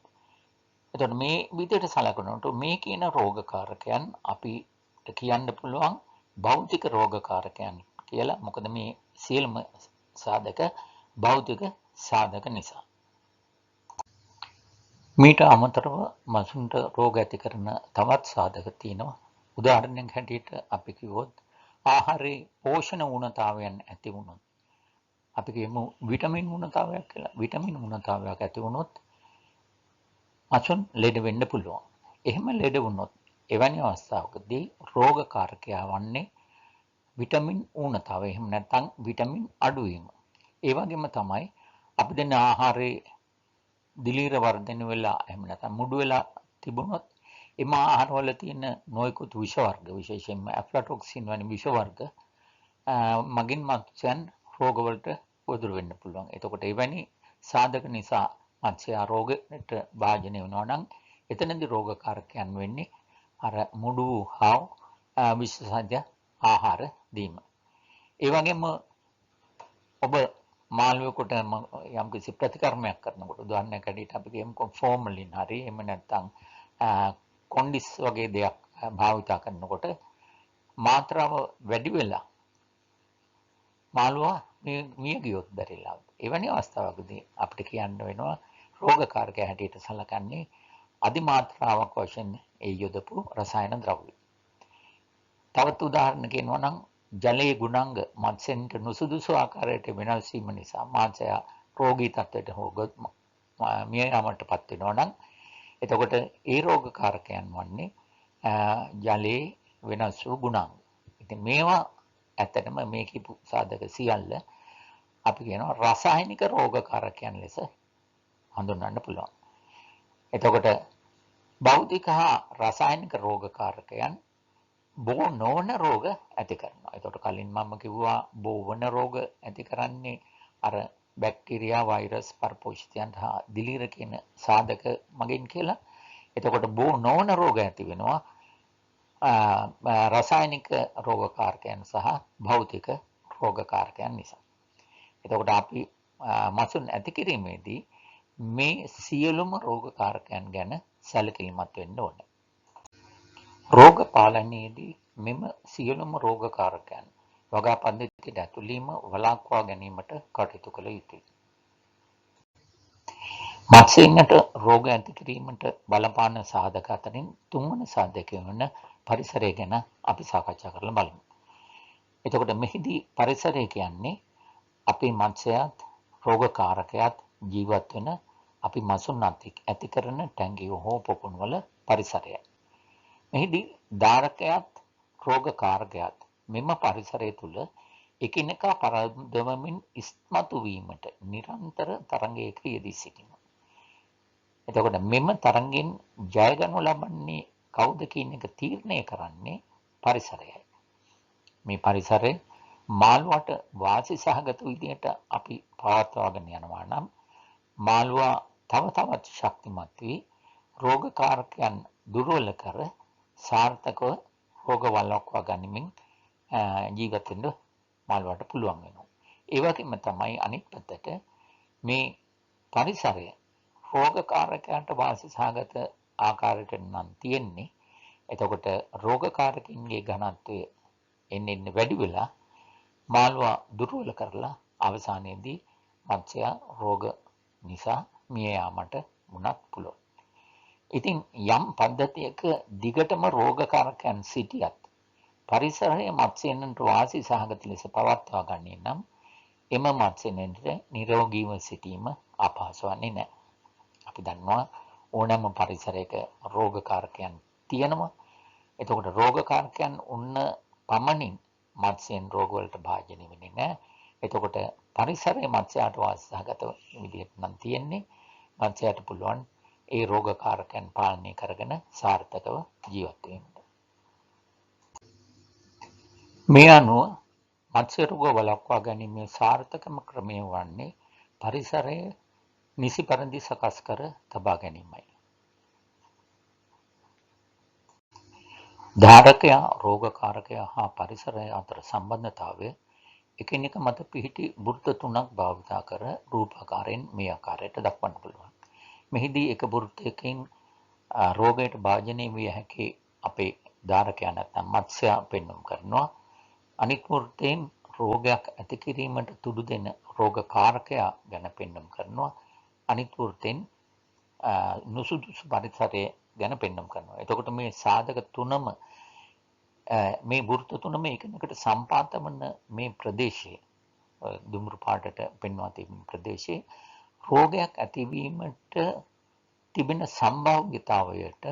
එතකොට මේ විදිහට සලකනකොට මේ කියන රෝගකාරකයන් අපිට කියන්න පුළුවන් භෞතික රෝගකාරකයන් කියලා. මොකද මේ සියලුම සාධක භෞතික සාධක නිසා. මීට අමතරව මසුන්ට රෝග ඇති කරන තවත් සාධක තියෙනවා. උදාහරණයක් හැටියට අපි කිව්වොත් ආහාරයේ පෝෂණ ඌනතාවයන් ඇති වුණොත්, අපි කියමු විටමින් ඌනතාවයක් කියලා. විටමින් ඌනතාවයක් ඇති වුණොත් මසුන් ලෙඩ වෙන්න පුළුවන්. එහෙම ලෙඩ වුණොත් එවැනි අවස්ථාවකදී රෝගකාරකයා වන්නේ විටමින් ඌනතාවය. එහෙම නැත්නම් විටමින් අඩුවීම. ඒ වගේම තමයි අපි දෙන ආහාරයේ දිලීර වර්ධනය වෙලා එහෙම නැත්නම් මුඩු වෙලා තිබුණොත් එම ආහාරවල තියෙන නොයෙකුත් විෂ වර්ග, විශේෂයෙන්ම ඇෆ්ලාටොක්සින් වැනි විෂ වර්ග මගින් මත්ස්‍යයන් රෝගවලට ගොදුරු වෙන්න පුළුවන්. එතකොට එවැනි සාධක නිසා මත්ස්‍යයා රෝගයට භාජනය වෙනවා නම් එතනදී රෝගකාරකයන් වෙන්නේ අර මුඩු හා විශේෂ ආහාර දීම. ඒ වගේම ඔබ මාළුවෙකුට යම්කිසි ප්‍රතිකර්මයක් කරනකොට, උදාහරණයක් ඇටියට අපි කියමුකෝ ෆෝමලින් හරි එහෙම නැත්නම් කොන්ඩිස් වගේ දෙයක් භාවිතා කරනකොට මාත්‍රාව වැඩි වෙලා මාළුවා මිය ගියොත් බැරිලා. එවැනි අවස්ථාවකදී අපිට කියන්න වෙනවා රෝගකාරකයා හැටියට සලකන්නේ අධිමාත්‍රාවක් වශයෙන් ඒ යොදපු රසායන ද්‍රව්‍ය. තවත් උදාහරණ කියනවා නම් ජලයේ ගුණාංග මත්ස්‍යන්ට නුසුදුසු ආකාරයට වෙනස් වීම නිසා මාත්‍යා රෝගී තත්ත්වයට හොගොත් මිය යාමටපත් වෙනවා නම් එතකොට ඒ රෝගකාරකයන් වන්නේ ජලයේ වෙනස් වූ ගුණාංග. ඉතින් මේවා ඇත්තටම මේ කියපු සාධක සියල්ල අපි කියනවා රසායනික රෝගකාරකයන් ලෙස හඳුන්වන්න පුළුවන්. එතකොට භෞතික හා රසායනික රෝගකාරකයන් බෝ නොවන රෝග ඇති කරනවා. එතකොට කලින් මම කිව්වා බෝ වන රෝග ඇති කරන්නේ අර බැක්ටීරියා, වෛරස්, පරපෝෂිතයන් හා දිලීර කියන සාධක මගින් කියලා. එතකොට බෝ නොවන රෝග ඇති වෙනවා රසායනික රෝගකාරකයන් සහ භෞතික රෝගකාරකයන් නිසා. එතකොට අපි මසුන් ඇති කිරීමේදී මේ සියලුම රෝගකාරකයන් ගැන සැලකිලිමත් වෙන්න ඕනේ. රෝග පාලනයේදී මෙම සියලුම රෝගකාරකයන් වගා පද්ධතියට ඇතුළීම වළක්වා ගැනීමට කටයුතු කළ යුතුයි. මත්ස්‍යයන්ට රෝග ඇති කිරීමට බලපාන සාධක අතරින් තුන්වන සාධකය වන පරිසරය ගැන අපි සාකච්ඡා කරලා බලමු. එතකොට මෙහිදී පරිසරය කියන්නේ අපේ මත්ස්‍යයත් රෝගකාරකයත් ජීවත් වෙන අපි මසුන් ඇති කරන ටැංකිය හෝ පොකුණුවල පරිසරයයි. මෙහිදී ධාරකයත් රෝගකාරකයත් මෙම පරිසරය තුළ එකිනෙකා පරදවමින් ඉස්මතු වීමට නිරන්තර තරංගයක යෙදී සිටිනවා. එතකොට මෙම තරංගෙන් ජය ගනු ලබන්නේ කවුද කියන එක තීරණය කරන්නේ පරිසරයයි. මේ පරිසරය මාළුවාට වාසි සහගත විදිහට අපි පවත්වාගෙන යනවා නම් මාළුවා තව තවත් ශක්තිමත් වී රෝගකාරකයන් දුර්වල කර සාර්ථකව රෝග වළක්වා ගැනීමෙන් ජීවත් වෙන්න මාළුවාට පුළුවන් වෙනවා. ඒ වගේම තමයි අනිත් පැත්තට මේ පරිසරය රෝගකාරකයන්ට වාසි සහගත ආකාරයට නම් තියෙන්නේ. එතකොට රෝගකාරකින්ගේ ඝනත්වය එන්න වැඩි වෙලා මාළුවා දුර්වල කරලා අවසානයේදී මත්ස්‍යයා රෝග නිසා මිය යාමට වුණත් පුළුවන්. ඉතින් යම් පද්ධතියක දිගටම රෝගකාරකයන් සිටියත් පරිසරයේ මත්ස්‍යයන්ට වාසි සහගත ලෙස පවත්වා ගන්නේ නම් එම මත්ස්‍යයන්ට නිරෝගීව සිටීම අපහසු වන්නේ නැහැ. අපි දන්නවා ඕනෑම පරිසරයක රෝගකාරකයන් තියෙනවා. එතකොට රෝගකාරකයන් උන්න පමණින් මත්ස්‍යයන් රෝගවලට භාජනය වෙන්නේ නැහැ. එතකොට පරිසරයේ මත්ස්‍යයාට වාසි සහගත විදිහට නම් තියෙන්නේ. මත්ස්‍යයාට පුළුවන් ඒ රෝගකාරකයන් පාලනය කරගෙන සාර්ථකව ජීවත් වෙන්න. මේ අනුව මත්ස්‍ය රෝග වළක්වා ගැනීමේ සාර්ථකම ක්‍රමය වන්නේ පරිසරය නිසි පරිදි සකස් කර තබා ගැනීමයි. ධාරකයා, රෝගකාරකයා හා පරිසරය අතර සම්බන්ධතාවය එකිනෙක මත පිහිටි වෘත්ත 3ක් භාවිතා කර රූපාකාරයෙන් මේ ආකාරයට දක්වන්න පුළුවන්. මෙහිදී එක වෘත්තයකින් රෝගයට භාජනය විය හැකි අපේ ධාරකයා නැත්නම් මත්ස්‍යයා පෙන්වුම් කරනවා. අනිත් වෘත්තයෙන් රෝගයක් ඇති කිරීමට තුඩු දෙන රෝගකාරකයා ගැන පෙන්වුම් කරනවා. අනිත් වෘත්තයෙන් නුසුදුසු පරිසරය ගැන පෙන්වුම් කරනවා. එතකොට මේ සාධක තුනම මේ වෘත්ත තුනම එකිනෙකට සම්පාත වන මේ ප්‍රදේශයේ දුම්රු පාටට පෙන්වා තිබෙන ප්‍රදේශයේ රෝගයක් ඇතිවීමට තිබෙන සම්භාව්‍යතාවයට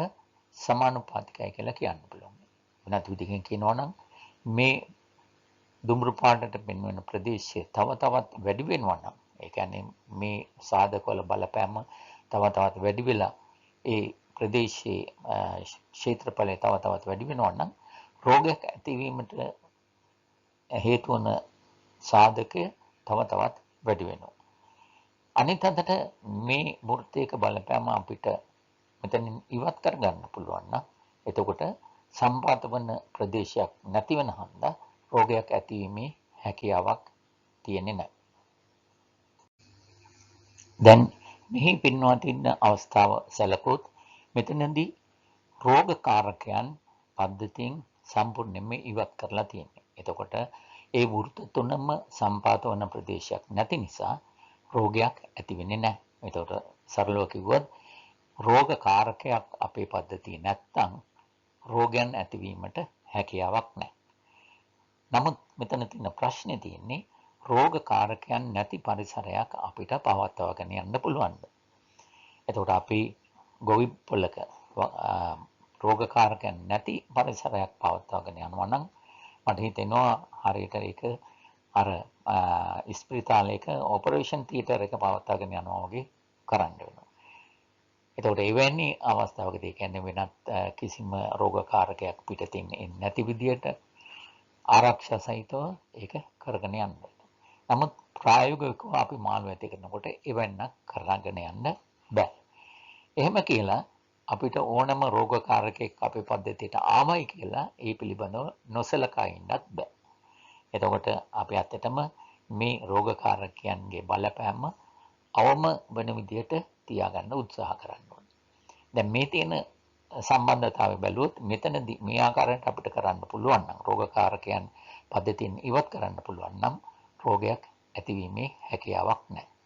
සමානුපාතිකයි කියලා කියන්න පුළුවන්. වෙනත් විදිහකින් කියනවා නම් මේ දුම්රු පාටට පෙන්වන ප්‍රදේශයේ තව තවත් වැඩි වෙනවා නම්, ඒ කියන්නේ මේ සාධකවල බලපෑම තව තවත් වැඩි වෙලා ඒ ප්‍රදේශයේ ක්ෂේත්‍රඵලය තව තවත් වැඩි වෙනවා නම් රෝගයක් ඇතිවීමට හේතු වන සාධකය තව තවත් වැඩි වෙනවා. අනිත් අතට මේ වෘත්තයක බලපෑම අපිට මෙතනින් ඉවත් කරගන්න පුළුවන් නම් එතකොට සම්පාත වන ප්‍රදේශයක් නැති වෙන හන්දා රෝගයක් ඇතිවීමේ හැකියාවක් තියෙන්නේ නැහැ. දැන් මෙහි පෙන්වා තියෙන අවස්ථාව සැලකුවොත් මෙතනදී රෝගකාරකයන් පද්ධතියෙන් සම්පූර්ණයෙන්ම ඉවත් කරලා තියෙනවා. එතකොට ඒ වෘත්ත තුනම සම්පාත වන ප්‍රදේශයක් නැති නිසා රෝගයක් ඇති වෙන්නේ නැහැ. එතකොට සරලව කිව්වොත් රෝගකාරකයක් අපේ පද්ධතිය නැත්තම් රෝගයන් ඇතිවීමට හැකියාවක් නැහැ. නමුත් මෙතන තියෙන ප්‍රශ්නේ තියෙන්නේ රෝගකාරකයන් නැති පරිසරයක් අපිට පවත්වාගෙන යන්න පුළුවන්ද? එතකොට අපි ගොවි පොළක රෝගකාරකයන් නැති පරිසරයක් පවත්වාගෙන යනවා නම් මට හිතෙනවා හරියට ඒක අර ස්පිරිතාලයක ඔපරේෂන් තියටර් එක පවත්වාගෙන යනවා වගේ කරන්න වෙනවා. එතකොට එවැනි අවස්ථාවකදී කියන්නේ වෙනත් කිසිම රෝගකාරකයක් පිටතින් එන්නේ නැති විදියට ආරක්ෂා සහිතව ඒක කරගෙන යන්න. නමුත් ප්‍රායෝගිකව අපි මාළු ඇති කරනකොට එවැන්නක් කරගෙන යන්න බෑ. එහෙම කියලා අපිට ඕනම රෝගකාරකෙක් අපේ පද්ධතියට ආවයි කියලා ඒ පිළිබඳව නොසලකා ඉන්නත් බෑ. එතකොට අපි ඇත්තටම මේ රෝගකාරකයන්ගේ බලපෑම අවම වෙන විදියට තියාගන්න උත්සාහ කරන්න ඕනේ. දැන් මේ තියෙන සම්බන්ධතාවය බැලුවොත් මෙතනදී මේ ආකාරයට අපිට කරන්න පුළුවන් නම් රෝගකාරකයන් පද්ධතියෙන් ඉවත් කරන්න පුළුවන් නම් රෝගයක් ඇතිවීමේ හැකියාවක් නැහැ.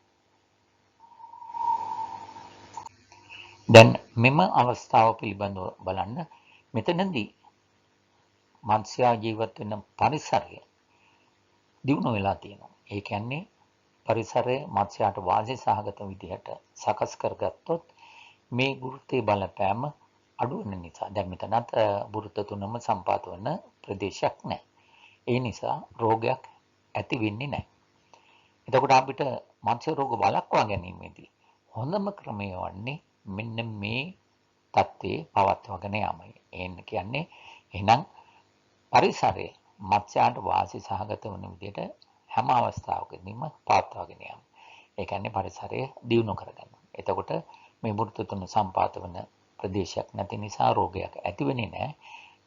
දැන් මෙම අවස්ථාව පිළිබඳව බලන්න මෙතනදී මත්ස්‍යයා ජීවත් වෙන පරිසරය දියුණු වෙලා තියෙනවා. ඒ කියන්නේ පරිසරය මත්ස්‍යයාට වාසි සහගත විදිහට සකස් කරගත්තොත් මේ වෘත්තයේ බලපෑම අඩු වෙන නිසා දැන් මෙතනත් වෘත්ත තුනම සම්පාත වන ප්‍රදේශයක් නැහැ. ඒ නිසා රෝගයක් ඇති වෙන්නේ නැහැ. එතකොට අපිට මත්ස්‍ය රෝග වළක්වා ගැනීමේදී හොඳම ක්‍රමය වන්නේ මෙන්න මේ தත්ත්වයේ පවත්වාගෙන යාමයි. එන්න කියන්නේ එහෙනම් පරිසරය මත්ස්‍යයාට වාසි සහගත වන විදිහට හැම අවස්ථාවකදීම පවත්වාගෙන යාම. ඒ කියන්නේ පරිසරය දියුණු කරගන්න. එතකොට මේ වෘත්ත තුන සම්පාත වන ප්‍රදේශයක් නැති නිසා රෝගයක් ඇති වෙන්නේ නැහැ.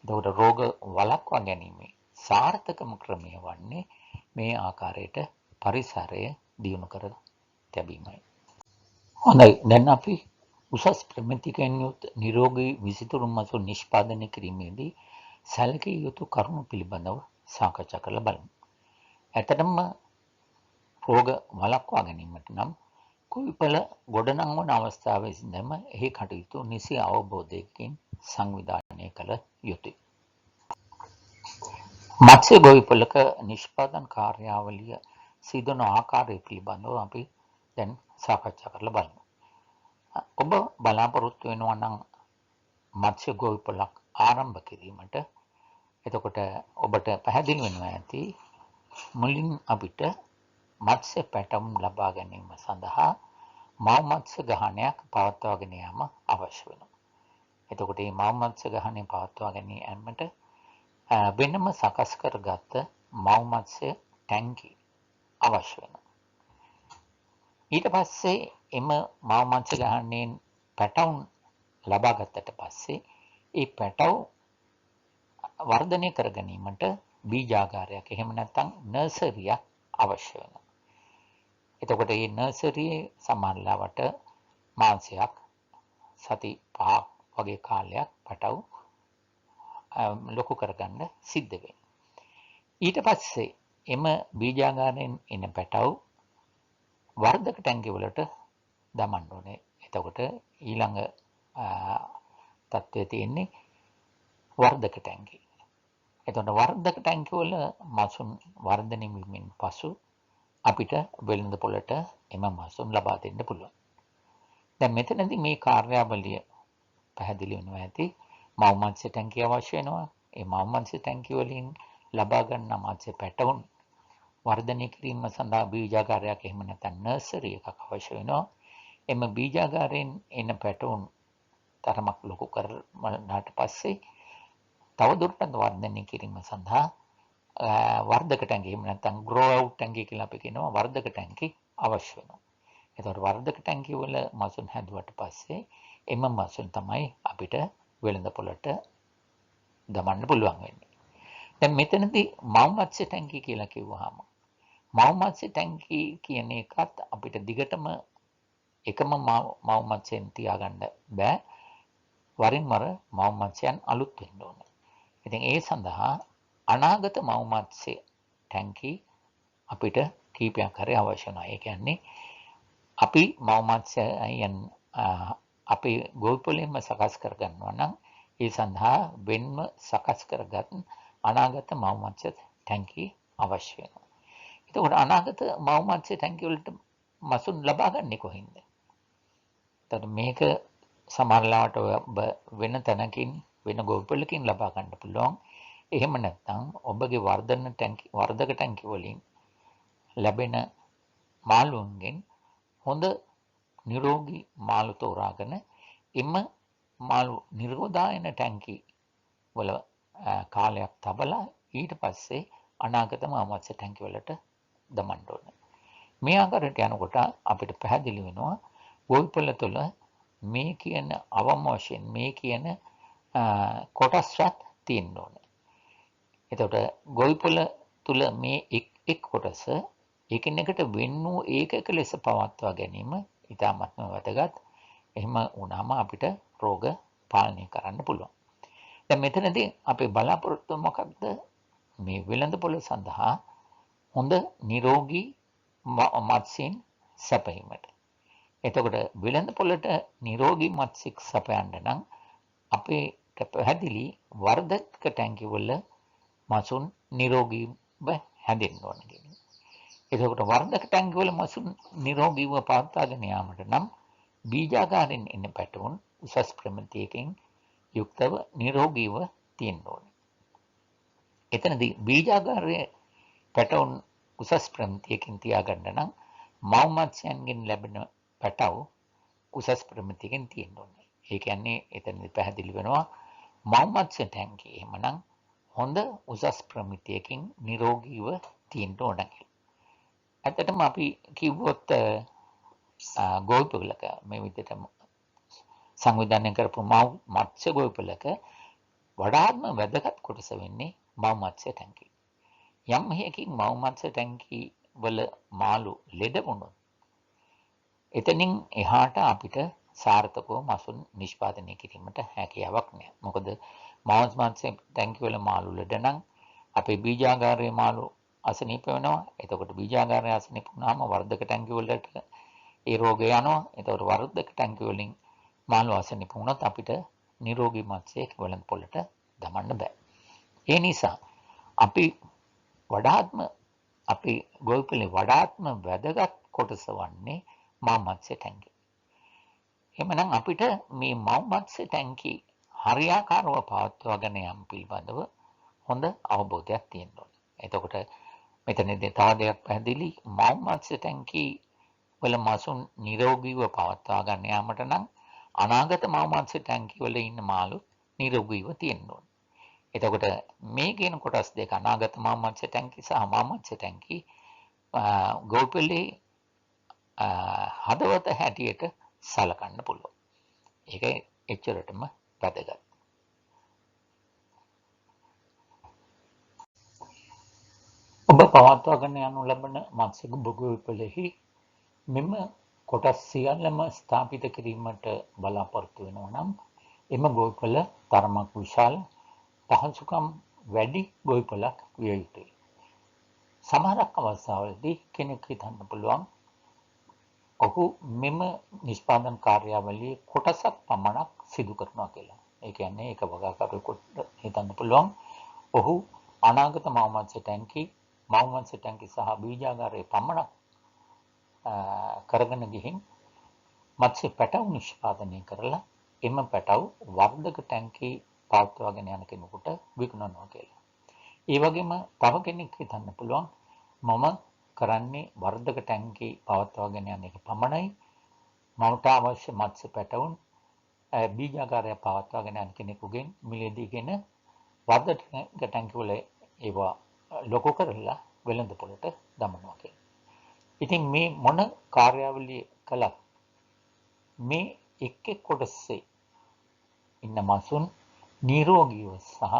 එතකොට රෝග වළක්වා ගැනීමේ සාර්ථකම ක්‍රමය වන්නේ මේ ආකාරයට පරිසරය දියුණු කර තැබීමයි. හොඳයි. දැන් අපි උසස් ප්‍රමිතිකයන් යුත් නිරෝගී විසිතුරු මසු නිෂ්පාදනය කිරීමේදී සැලකිය යුතු කරුණු පිළිබඳව සාකච්ඡා කරලා බලමු. ඇත්තටම රෝග වළක්වා ගැනීමට නම් කුයිපල ගොඩනංවන අවස්ථාවේ සිටම එහි කටයුතු නිසි අවබෝධයකින් සංවිධානය කළ යුතුයි. මත්ස්‍ය ගොවිපලක නිෂ්පාදන කාර්යාවලිය සිදුවන ආකාරය පිළිබඳව අපි දැන් සාකච්ඡා කරලා බලමු. ඔබ බලාපොරොත්තු වෙනවා නම් මත්ස්‍ය ගොවිපලක් ආරම්භ කිරීමට එතකොට ඔබට පැහැදිලි වෙනවා ඇති මුලින් අපිට මත්ස්‍ය පැටවුම් ලබා ගැනීම සඳහා මව් මත්ස්‍ය ගහණයක් පවත්වාගෙන යාම අවශ්‍ය වෙනවා. එතකොට මේ මව් මත්ස්‍ය ගහණය පවත්වාගෙන යාමට වෙනම සකස් කරගත්ත මව් මත්ස්‍ය ටැංකි අවශ්‍ය වෙනවා. ඊට පස්සේ එම මව් මත්ස්‍ය ගහණයෙන් පැටවුම් ලබා ගත්තට පස්සේ ඒ පැටව් වර්ධනය කර ගැනීමට බීජාගාරයක් එහෙම නැත්නම් නර්සරියක් අවශ්‍ය වෙනවා. එතකොට මේ නර්සරියේ සමහරවට මාසයක් සති 5ක් වගේ කාලයක් පැටව් ලොකු කරගන්න සිද්ධ වෙනවා. ඊට පස්සේ එම බීජාගාරයෙන් එන පැටව් වර්ධක ටැංකිය වලට දමන්න ඕනේ. එතකොට ඊළඟ තත්ත්වයේ තියෙන්නේ වර්ධක ටැංකිය. එතකොට වර්ධක ටැංකිය වල මසුන් වර්ධනය වීමෙන් පසු අපිට වෙළඳ පොළට එම මසුන් ලබා දෙන්න පුළුවන්. දැන් මෙතනදී මේ කාර්යාවලිය පැහැදිලි වෙනවා ඇති. මව් මත්ස්‍ය ටැංකිය අවශ්‍ය වෙනවා. ඒ මව් මත්ස්‍ය ටැංකිය වලින් ලබා ගන්න මත්ස්‍ය පැටවුන් වර්ධනය කිරීම සඳහා බීජාගාරයක් එහෙම නැත්නම් නර්සරි එකක් අවශ්‍ය වෙනවා. එම බීජාගාරයෙන් එන පැටවුන් තරමක් ලොකු කරනාට පස්සේ තවදුරටත් වර්ධනය කිරීම සඳහා වර්ධක ටැංකිය එහෙම නැත්නම් ග්‍රෝ අවුට් ටැංකිය කියලා අපි කියනවා වර්ධක ටැංකිය අවශ්‍ය වෙනවා. එතකොට වර්ධක ටැංකිය වල මසුන් හැදුවට පස්සේ එම මසුන් තමයි අපිට වෙළඳ පොළට දමන්න පුළුවන් වෙන්නේ. දැන් මෙතනදී මව් මත්ස්‍ය ටැංකිය කියලා කිව්වහම මව් මත්ස්‍ය ටැංකිය කියන එකත් අපිට දිගටම එකම මව් මත්ස්‍යෙන් තියාගන්න බෑ. වරින් වර මව් මත්ස්‍යයන් අලුත් වෙන්න ඕනේ. ඉතින් ඒ සඳහා අනාගත මව් මත්ස්‍ය ටැංකිය අපිට කීපයක් හරි අවශ්‍ය වෙනවා. ඒ කියන්නේ අපි මව් මත්ස්‍යයන් අපි ගොවිපළෙන්ම සකස් කරගන්නවා නම් ඒ සඳහා වෙන්ම සකස් කරගත් අනාගත මව් මත්ස්‍ය ටැංකිය අවශ්‍ය වෙනවා. එතකොට අනාගත මව් මත්ස්‍ය ටැංකිය වලට මසුන් ලබා ගන්නේ කොහින්ද? එතකොට මේක සමහරවිට වෙන තැනකින් වෙන ගොවිපළකින් ලබා ගන්න පුළුවන්. එහෙම නැත්නම් ඔබගේ වර්ධක ටැංකිය වලින් ලැබෙන මාළුන්ගෙන් හොඳ නිරෝගී මාළු තෝරාගෙන එම මාළු නිරෝධායන ටැංකිය වල කාලයක් තබලා ඊට පස්සේ අනාගත මව් මත්ස්‍ය ටැංකිය වලට දමන්න ඕනේ. මේ ආකාරයට යනකොට අපිට පැහැදිලි වෙනවා ගොවිපළ තුළ මේ කියන අවම වශයෙන් මේ කියන කොටස්වත් තියෙන්න ඕනේ. එතකොට ගොවිපළ තුළ මේ එක් කොටස එකිනෙකට වෙන් වූ ඒකක ලෙස පවත්වා ගැනීම ඉතාමත්ම වැදගත්. එහෙම වුණාම අපිට රෝග පාලනය කරන්න පුළුවන්. දැන් මෙතනදී අපේ බලාපොරොත්තු මොකක්ද? මේ වෙළඳ පොළ සඳහා හොඳ නිරෝගී මත්ස්‍යයන් සැපයීමට. එතකොට වෙළඳ පොළට නිරෝගී මත්ස්‍ය සපයන්න නම් අපිට පැහැදිලි වර්ධක ටැංකිය වල මසුන් නිරෝගීව හැදෙන්න ඕන කියන්නේ. එතකොට වර්ධක ටැංකිය වල මසුන් නිරෝගීව පවත්වාගෙන යාමට නම් බීජාගාරයෙන් එන පැටවුන් උසස් ප්‍රමිතියකින් යුක්තව නිරෝගීව තියෙන්න ඕනේ. එතනදී බීජාගාරයේ පැටවුන් උසස් ප්‍රමිතියකින් තියාගන්න නම් මව් මත්ස්‍යයන්ගෙන් ලැබෙන පැටව් උසස් ප්‍රමිතියකින් තියෙන්න ඕනේ. ඒ කියන්නේ එතනදී පැහැදිලි වෙනවා මව් මත්ස්‍ය ටැංකිය එහෙමනම් හොඳ උසස් ප්‍රමිතියකින් නිරෝගීව තියෙන්න ඕන කියලා. ඇත්තටම අපි කිව්වොත් ගොවිපළක මේ විදිහට සංවිධානය කරපු මත්ස්‍ය ගොවිපළක වඩාත්ම වැදගත් කොටස වෙන්නේ මව් මත්ස්‍ය ටැංකිය. යම් හේකින් මව් මත්ස්‍ය ටැංකිය වල මාළු ලෙඩ වුණොත් එතනින් එහාට අපිට සාර්ථකව මසුන් නිෂ්පාදනය කිරීමට හැකියාවක් නැහැ. මොකද මව් මත්ස්‍ය ටැංකිය වල මාළු ලෙඩ නම් අපේ බීජාගාරයේ මාළු අසනීප වෙනවා. එතකොට බීජාගාරය අසනීප වුණාම වර්ධක ටැංකිය වලට ඒ රෝගය යනවා. එතකොට වර්ධක ටැංකිය වලින් මාළු අසනීප වුණොත් අපිට නිරෝගී මත්ස්‍ය වෙළඳ පොළට දමන්න බෑ. ඒ නිසා අපි ගොවිපළේ වඩාත්ම වැදගත් කොටස වන්නේ මව් මත්ස්‍ය ටැංකිය. එහෙමනම් අපිට මේ මව් මත්ස්‍ය ටැංකිය හරියාකාරව පවත්වාගෙන යාම පිළිබඳව හොඳ අවබෝධයක් තියෙන්න ඕනේ. එතකොට මෙතනදී තව දෙයක් පැහැදිලි මව් මත්ස්‍ය ටැංකිය වල මසුන් නිරෝගීව පවත්වා ගන්න යාමට නම් අනාගත මව් මත්ස්‍ය ටැංකිය වල ඉන්න මාළු නිරෝගීව තියෙන්න ඕනේ. එතකොට මේ කියන කොටස් දෙක අනාගත මව් මත්ස්‍ය ටැංකිය සහ මව් මත්ස්‍ය ටැංකිය ගොවිපළේ හදවත හැටියට සලකන්න පුළුවන්. ඒක එච්චරටම වැදගත්. ඔබ පවත්වාගෙන යනු ලබන මත්ස්‍ය ගොවිපළෙහි මෙම කොටස් සියල්ලම ස්ථාපිත කිරීමට බලාපොරොත්තු වෙනවා නම් එම ගොවිපළ තරමක් විශාල පහසුකම් වැඩි ගොවිපළක් විය යුතුයි. සමහරක් අවස්ථාවලදී කෙනෙක් හිතන්න පුළුවන් ඔහු මෙම නිෂ්පාදන කාර්යාවලියේ කොටසක් පමණක් සිදු කරනවා කියලා. ඒ කියන්නේ ඒක වගාකරුවෙකුට හිතන්න පුළුවන් ඔහු අනාගත මව්මත්ස්‍ය ටැංකි සහ බීජාගාරයේ පමණක් කරගෙන ගිහින් මත්ස්‍ය පැටව් නිෂ්පාදනය කරලා එම පැටව් වර්ධක ටැංකි පවත්වාගෙන යන කෙනෙකුට විකුණනවා කියලා. ඒ වගේම තව කෙනෙක් හිතන්න පුළුවන් මම කරන්නේ වර්ධක ටැංකි පවත්වාගෙන යන එක පමණයි. මට අවශ්‍ය මත්ස්‍ය පැටවුන් බීජාගාරය පවත්වාගෙන යන කෙනෙකුගෙන් මිලදීගෙන වර්ධක ටැංකි වල ඒවා ලොකු කරලා වෙළඳ පොළට දමනවා කියලා. ඉතින් මේ මොන කාර්යාවලිය කළත් මේ එක් කොටසේ ඉන්න මසුන් නිරෝගීව සහ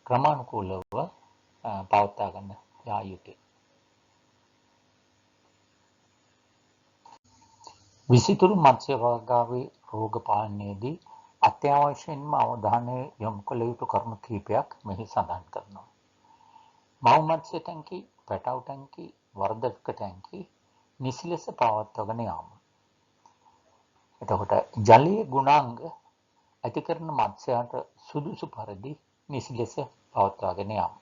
ක්‍රමානුකූලව පවත්වා ගන්න යා යුතුයි. විසිතුරු මත්ස්‍ය වගාවේ රෝග පාලනයේදී අත්‍යවශ්‍යයෙන්ම අවධානය යොමු කළ යුතු කරුණු කිහිපයක් මෙහි සඳහන් කරනවා. මව් මත්ස්‍ය ටැංකි, පැටව් ටැංකි, වර්ධක ටැංකි නිසි ලෙස පවත්වාගෙන යාම. එතකොට ජලීය ගුණාංග ඇති කරන මත්ස්‍යයට සුදුසු පරිදි නිසි ලෙස පවත්වාගෙන යාම.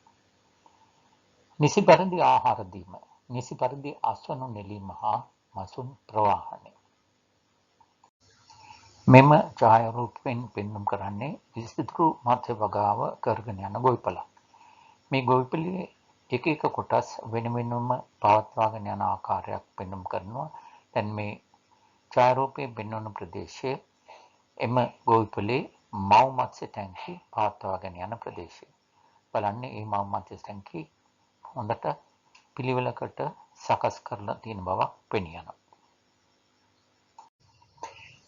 නිසි පරිදි ආහාර දීම, නිසි පරිදි අස්වනු නෙලීම හා මසුන් ප්‍රවාහනය. මෙම ඡායාරූපයෙන් පෙන්වුම් කරන්නේ විසිතුරු මත්ස්‍ය වගාව කරගෙන යන ගොවිපළක්. මේ ගොවිපළේ එක එක කොටස් වෙන වෙනම පවත්වාගෙන යන ආකාරයක් පෙන්වුම් කරනවා. දැන් මේ ඡායාරූපයේ පෙන්වන ප්‍රදේශයේ එම ගොවිපළේ මව් මත්ස්‍ය ටැංකි පවත්වාගෙන යන ප්‍රදේශය. බලන්නේ මේ මව් මත්ස්‍ය ටැංකි හොඳට පිළිවෙලකට සකස් කරලා තියෙන බවක් පෙනී යනවා.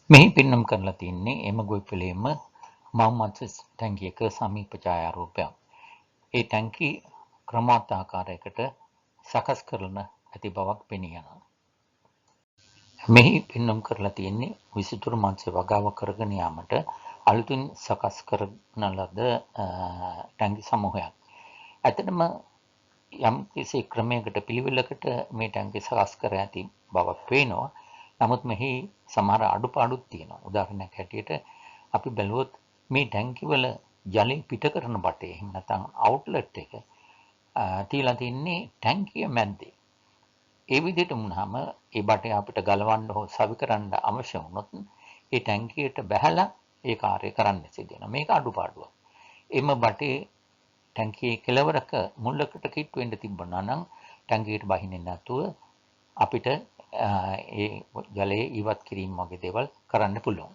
මෙහි පෙන්වුම් කරලා තින්නේ එම ගොවිපළේම මව් මත්ස්‍ය ටැංකියක සමීප ඡායාරූපයක්. ඒ ටැංකි ක්‍රමාත් ආකාරයකට සකස් කරන ඇති බවක් පෙනී යනවා. මෙහි පෙන්වුම් කරලා තියෙන්නේ විසිතුරු මත්ස්‍ය වගාව කරගෙන යාමට අලුතින් සකස් කරන ලද ටැංකි සමූහයක්. ඇත්තටම යම් කිසි ක්‍රමයකට පිළිවෙලකට මේ ටැංකි සකස් කර ඇති බවක් පේනවා. නමුත් මෙහි සමහර අඩුපාඩුත් තියෙනවා. උදාහරණයක් හැටියට අපි බැලුවොත් මේ ටැංකි වල ජලය පිට කරන බටේ එහෙම නැත්නම් අවුට්ලට් එක තියලා තින්නේ ටැංකිය මැද්දේ. ඒ විදිහට වුණාම ඒ බටේ අපිට ගලවන්න හෝ සවි කරන්න අවශ්‍ය වුණොත් ඒ ටැංකියට බැහැලා ඒ කාර්යය කරන්න සිදු වෙනවා. මේක අඩුපාඩුවක්. එම බටේ ටැංකියේ කෙළවරක මුල්ලකට කිට්ටු වෙන්න තිබුණා නම් ටැංකියට බහින්නේ නැතුව අපිට ඒ ජලයේ ඉවත් කිරීම වගේ දේවල් කරන්න පුළුවන්.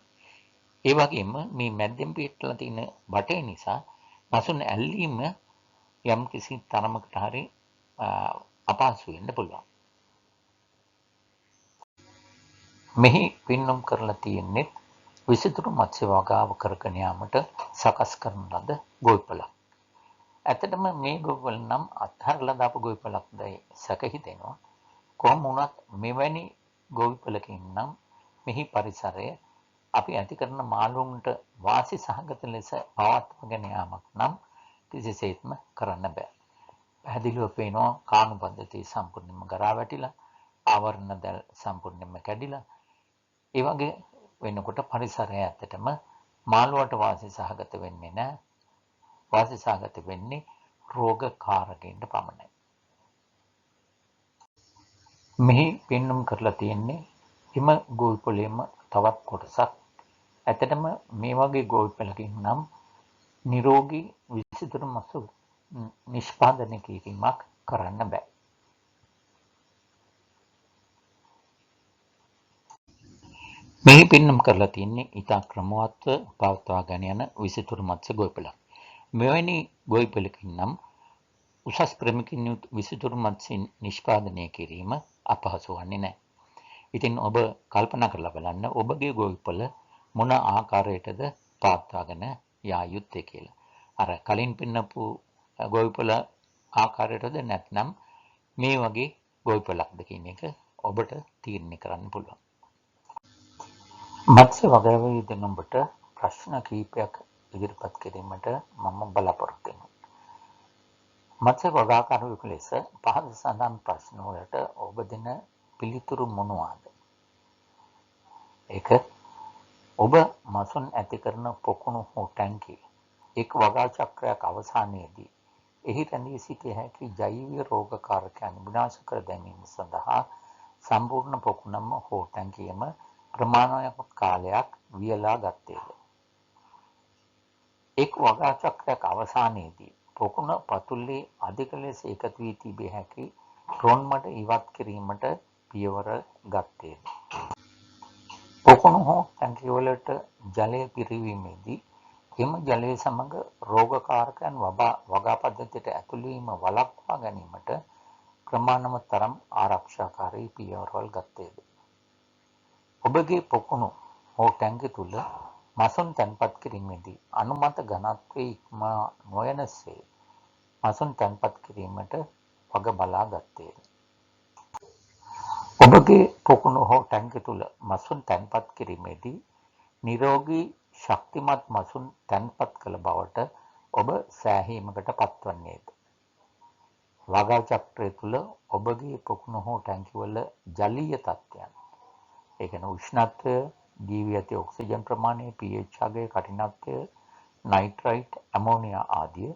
ඒ වගේම මේ මැද්දෙන් පිටලා තියෙන බටේ නිසා මසුන් ඇල්ලීම යම් කිසි තරමකට හරි අපහසු වෙන්න පුළුවන්. මෙහි පෙන්වුම් කරලා තියෙන්නේ විසිතුරු මත්ස්‍ය වගාව කරගෙන යාමට සකස් කරන ලද ගොවිපළක්. ඇත්තටම මේ ගොවිපළ නම් අත්හැරලා දාපු ගොවිපළක්දයි සැක හිතෙනවා. කොහොම වුණත් මෙවැනි ගොවිපළකින් නම් මෙහි පරිසරය අපි ඇති කරන මාළුන්ට වාසි සහගත ලෙස පවත්වාගෙන යාමක් නම් කිසිසේත්ම කරන්න බෑ. පැහැදිලිව පේනවා කාණු පද්ධතිය සම්පූර්ණයෙන්ම ගරා වැටිලා, ආවරණ දැල් සම්පූර්ණයෙන්ම කැඩිලා. ඒ වගේ වෙනකොට පරිසරය ඇත්තටම මාළුවට වාසි සහගත වෙන්නේ නැහැ. වාසි සහගත වෙන්නේ රෝගකාරකයින්ට පමණයි. මෙහි පෙන්වුම් කරලා තියෙන්නේ එම ගොවිපළේම තවත් කොටසක්. ඇත්තටම මේ වගේ ගොවිපළකින් නම් නිරෝගී විසිතුරු මසු නිෂ්පාදනය කිරීමක් කරන්න බෑ. මෙහි පෙන්වුම් කරලා තියෙන්නේ ඉතා ක්‍රමවත්ව පවත්වාගෙන යන විසිතුරු මත්ස්‍ය ගොවිපළක්. මෙවැනි ගොවිපළකින් නම් උසස් ප්‍රමිතින් යුත් විසිතුරු මත්ස්‍ය නිෂ්පාදනය කිරීම අපහසු වන්නේ නැහැ. ඉතින් ඔබ කල්පනා කරලා බලන්න ඔබගේ ගොවිපළ මොන ආකාරයටද පවත්වාගෙන යා යුත්තේ කියලා. අර කලින් පෙන්නපු ගොවිපළ ආකාරයටද නැත්නම් මේ වගේ ගොවිපලක්ද කියන එක ඔබට තීරණය කරන්න පුළුවන්. මත්ස්‍ය වගාවේ යෙදෙන ඔබට ප්‍රශ්න කිහිපයක් ඉදිරිපත් කිරීමට මම බලාපොරොත්තු වෙනවා. මත්ස්‍ය වගාකරුවෙකු ලෙස පහත සඳහන් ප්‍රශ්න වලට ඔබ දෙන පිළිතුරු මොනවාද? ඒක ඔබ මසුන් ඇති කරන පොකුණු හෝ ටැංකිය එක් වගා චක්‍රයක් අවසානයේදී එහි රැඳී සිටිය හැකි ජෛවික රෝගකාරකයන් විනාශ කර දැමීම සඳහා සම්පූර්ණ පොකුණම හෝ ටැංකියම ප්‍රමාණවත් කාලයක් වියලා ගත්තේද? එක් වගා චක්‍රයක් අවසානයේදී පොකුණ පතුලේ අධික ලෙස එකතු වී තිබිය හැකි රොන්මඩ ඉවත් කිරීමට පියවර ගත්තේද? පොකුණු හෝ ටැංකිවලට ජලය පිරවීමේදී එම ජලය සමග රෝගකාරකයන් වගා පද්ධතියට ඇතුළු වීම වළක්වා ගැනීමට ප්‍රමාණවත් තරම් ආරක්ෂාකාරී පියවරවල් ගත්තේද? ඔබගේ පොකුණු හෝ ටැංකි තුල මසුන් තැන්පත් කිරීමේදී අනුමත ඝනත්වයේ ඉක්මවා නොයනසේ මසුන් තැන්පත් කිරීමට වග බලා ගත්තේද? ඔබගේ පොකුණු හෝ ටැංකි තුල මසුන් තැන්පත් කිරීමේදී නිරෝගී ශක්තිමත් මසුන් තැන්පත් කළ බවට ඔබ සෑහීමකට පත්වන්නේද? වගා චක්‍රය තුළ ඔබගේ පොකුණු හෝ ටැංකිවල ජලීය තත්ත්වයන්, ඒ කියන්නේ උෂ්ණත්වය, ජීවී ඇති ඔක්සිජන් ප්‍රමාණය, pH අගය, කඨිනත්වය, නයිට්‍රයිට්, ඇමෝනියා ආදිය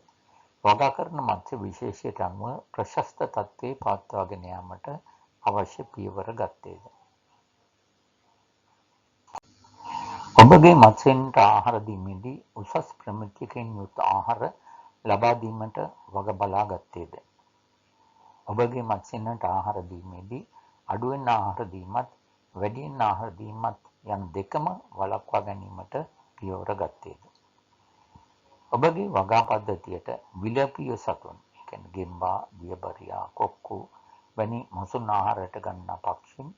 වගා කරන මත්ස්‍ය විශේෂයට අනුව ප්‍රශස්ත තත්ත්වයේ පවත්වාගෙන යාමට අවශ්‍ය පියවර ගත්තේද? ඔබගේ මත්ස්‍යයන්ට ආහාර දීමේදී උසස් ප්‍රමිතියකින් යුත් ආහාර ලබා දීමට වග බලා ගත්තේද? ඔබගේ මත්ස්‍යයන්ට ආහාර දීමේදී අඩුවෙන් ආහාර දීමත් වැඩියෙන් ආහාර දීමත් යන දෙකම වළක්වා ගැනීමට පියවර ගත්තේද? ඔබගේ වගා පද්ධතියට විලප්‍රිය සතුන්, ඒ කියන්නේ ගෙම්බා, දියබරියා, කොක්කු වැනි මසුන් ආහාරයට ගන්නා පක්ෂීන්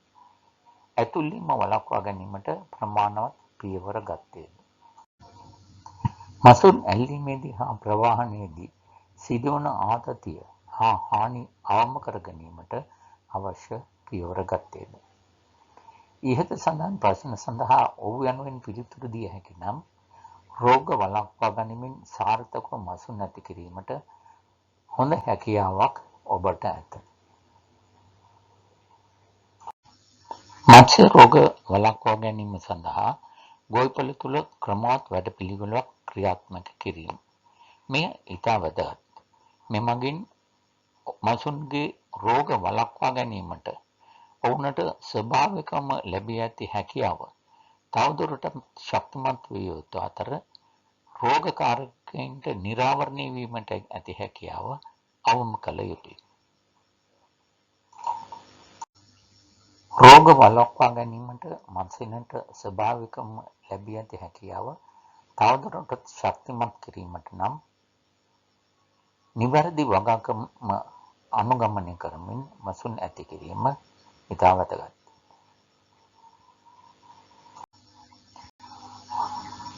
ඇතුළීම වළක්වා ගැනීමට ප්‍රමාණවත් පියවර ගත්තේද? මසුන් ඇල්ලීමේදී හා ප්‍රවාහනයේදී සිදුවන ආතතිය හා හානි අවම කර ගැනීමට අවශ්‍ය පියවර ගත්තේද? ඉහත සඳහන් ප්‍රශ්න සඳහා ඔව් යනුවෙන් පිළිතුරු දිය හැකි නම් රෝග වළක්වා ගැනීමෙන් සාර්ථකව මසුන් ඇති කිරීමට හොඳ හැකියාවක් ඔබට ඇත. මත්ස්‍ය රෝග වළක්වා ගැනීම සඳහා ගොවිපළ තුළ ක්‍රමවත් වැඩපිළිවෙළක් ක්‍රියාත්මක කිරීම. මෙය ඉතා වැදගත්. මෙමගින් මසුන්ගේ රෝග වළක්වා ගැනීමට ඔවුනට ස්වභාවිකවම ලැබී ඇති හැකියාව තවදුරටත් ශක්තිමත් විය යුතු අතර රෝගකාරකයන්ට නිරාවරණය වීමට ඇති හැකියාව අවම කළ යුතුයි. රෝග වළක්වා ගැනීමට මත්ස්‍යයන්ට ස්වභාවිකවම ලැබී ඇති හැකියාව තවදුරටත් ශක්තිමත් කිරීමට නම් නිවැරදි වගකීම අනුගමනය කරමින් මසුන් ඇති කිරීම ඉතා වැදගත්.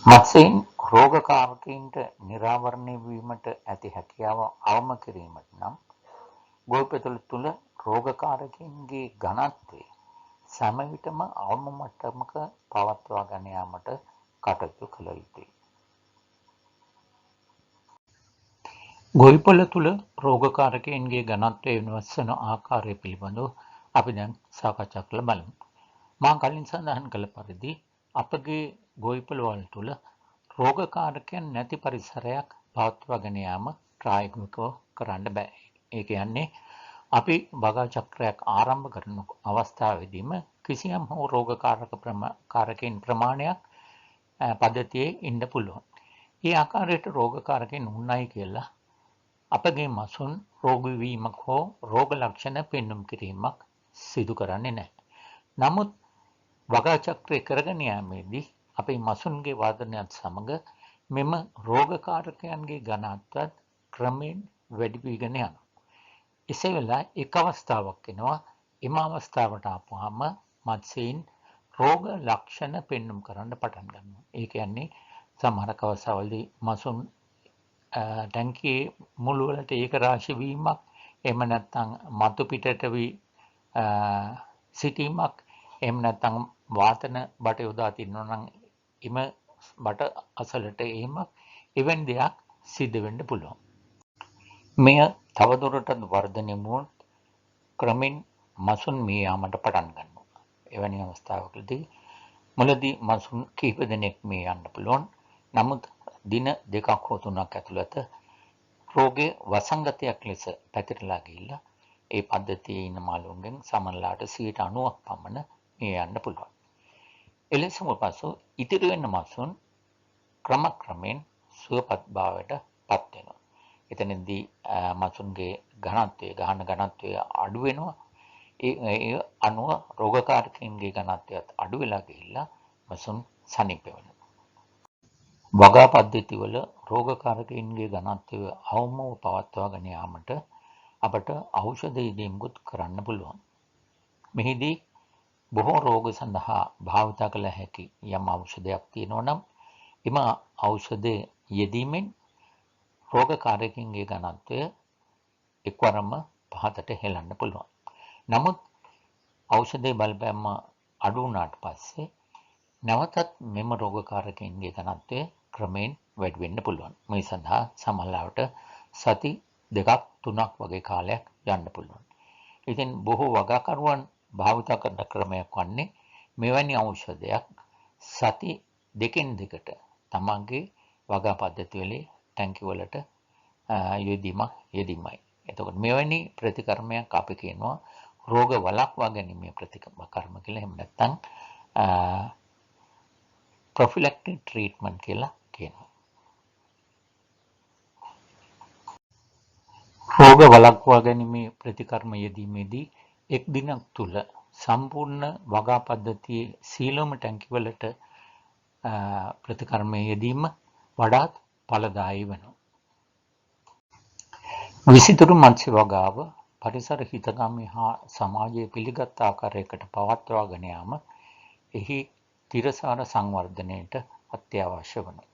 මත්ස්‍යයන් රෝගකාරකයන්ට නිරාවරණය වීමට ඇති හැකියාව අවම කිරීමට නම් ගොවිපළ තුළ රෝගකාරකයන්ගේ ඝනත්වය සෑම විටම අවම මට්ටමක පවත්වාගෙන යාමට කටයුතු කළ යුතුයි. ගොවිපළ තුළ රෝගකාරකයන්ගේ ඝනත්වය වෙනස් වන ආකාරය පිළිබඳව අපි දැන් සාකච්ඡා කරලා බලමු. මා කලින් සඳහන් කළ පරිදි අපගේ ගොවිපළවල තුළ රෝගකාරකයන් නැති පරිසරයක් පවත්වාගෙන යාම ප්‍රායෝගිකව කරන්න බෑ. ඒ කියන්නේ අපි වගා චක්‍රයක් ආරම්භ කරන අවස්ථාවේදීම කිසියම් හෝ රෝගකාරකයන් ප්‍රමාණයක් පද්ධතියේ ඉන්න පුළුවන්. ඒ ආකාරයට රෝගකාරකයන් උන්නයි කියලා අපගේ මසුන් රෝග වීමක් හෝ රෝග ලක්ෂණ පෙන්눔 කිරීමක් සිදු කරන්නේ නැහැ. නමුත් වගා චක්‍රය කරගෙන යාමේදී අපේ මසුන්ගේ වර්ධනයත් සමග මෙම රෝගකාරකයන්ගේ ඝනත්වයත් ක්‍රමයෙන් වැඩි වීගෙන යනවා. එසේ වෙලා එක් අවස්ථාවක් එනවා, එම අවස්ථාවට ආපුවාම මත්ස්‍යයන් රෝග ලක්ෂණ පෙන්눔 කරන්න පටන් ගන්නවා. ඒ කියන්නේ සමහර අවස්ථාවලදී මසුන් ටැංකියේ මුළු වලට ඒක රාශි වීමක්, එහෙම නැත්නම් මතු පිටට සිටීමක්, එහෙම නැත්නම් වාතන බට යොදා තිනවා නම් එම බට අසලට එහෙම එවැනි දෙයක් සිද්ධ වෙන්න පුළුවන්. මෙය තවදුරටත් වර්ධනය වුණොත් ක්‍රමෙන් මසුන් මිය යාමට පටන් ගන්නවා. එවැනි අවස්ථාවකදී මුලදී මසුන් කිහිප දෙනෙක් මිය යන්න පුළුවන්. නමුත් දින 2ක් හෝ 3ක් ඇතුළත රෝගයේ වසංගතයක් ලෙස පැතිරලා ගිහිල්ලා ඒ පද්ධතියේ ඉන්න මාළුන්ගෙන් සමහරලාට 90ක් පමණ මිය යන්න පුළුවන්. එලෙසම පසු ඉතිරි වෙන මසුන් ක්‍රමක්‍රමයෙන් සුවපත් භාවයට පත් වෙනවා. එතනදී මසුන්ගේ ගහන ඝනත්වය අඩු වෙනවා. ඒ අනුව රෝගකාරකයන්ගේ ඝනත්වයත් අඩු වෙලා ගිහිල්ලා මසුන් සනීප වෙනවා. වගා පද්ධතිවල රෝගකාරකයන්ගේ ඝනත්වය අවමව පවත්වාගෙන යාමට අපට ඖෂධ යෙදීමකුත් කරන්න පුළුවන්. මෙහිදී බොහෝ රෝග සඳහා භාවිත කළ හැකි යම් ඖෂධයක් තියෙනවා නම් එම ඖෂධය යෙදීමෙන් රෝගකාරකයන්ගේ ඝනත්වය එක්වරම පහතට හෙලන්න පුළුවන්. නමුත් ඖෂධයේ බලපෑම අඩු වුණාට පස්සේ නැවතත් මෙම රෝගකාරකයන්ගේ ඝනත්වය ක්‍රමයෙන් වැඩි වෙන්න පුළුවන්. මේ සඳහා සමහරවිට සති 2ක් 3ක් වගේ කාලයක් යන්න පුළුවන්. ඉතින් බොහෝ වගාකරුවන් භාවිත කරන ක්‍රමයක් වන්නේ මෙවැනි ඖෂධයක් සති 2කින් 2කට තමන්ගේ වගා පද්ධතිවලේ ටැංකි වලට යෙදීමයි. එතකොට මෙවැනි ප්‍රතිකර්මයක් අපි කියනවා රෝග වළක්වා ගැනීමේ ප්‍රතිකර්ම කියලා. එහෙම නැත්නම් ප්‍රොෆිලැක්ටික් ට්‍රීට්මන්ට් කියලා කියනවා. රෝග වළක්වා ගැනීමේ ප්‍රතිකර්ම යෙදීමේදී එක් දිනක් තුල සම්පූර්ණ වගා පද්ධතියේ සීලම ටැංකිවලට ප්‍රතිකර්ම යෙදීම වඩාත් ඵලදායී වෙනවා. විසිතුරු මත්ස්‍ය වගාව පරිසර හිතකාමී හා සමාජයේ පිළිගත් ආකාරයකට පවත්වාගෙන යාම එහි තිරසාර සංවර්ධනයට අත්‍යවශ්‍ය වෙනවා.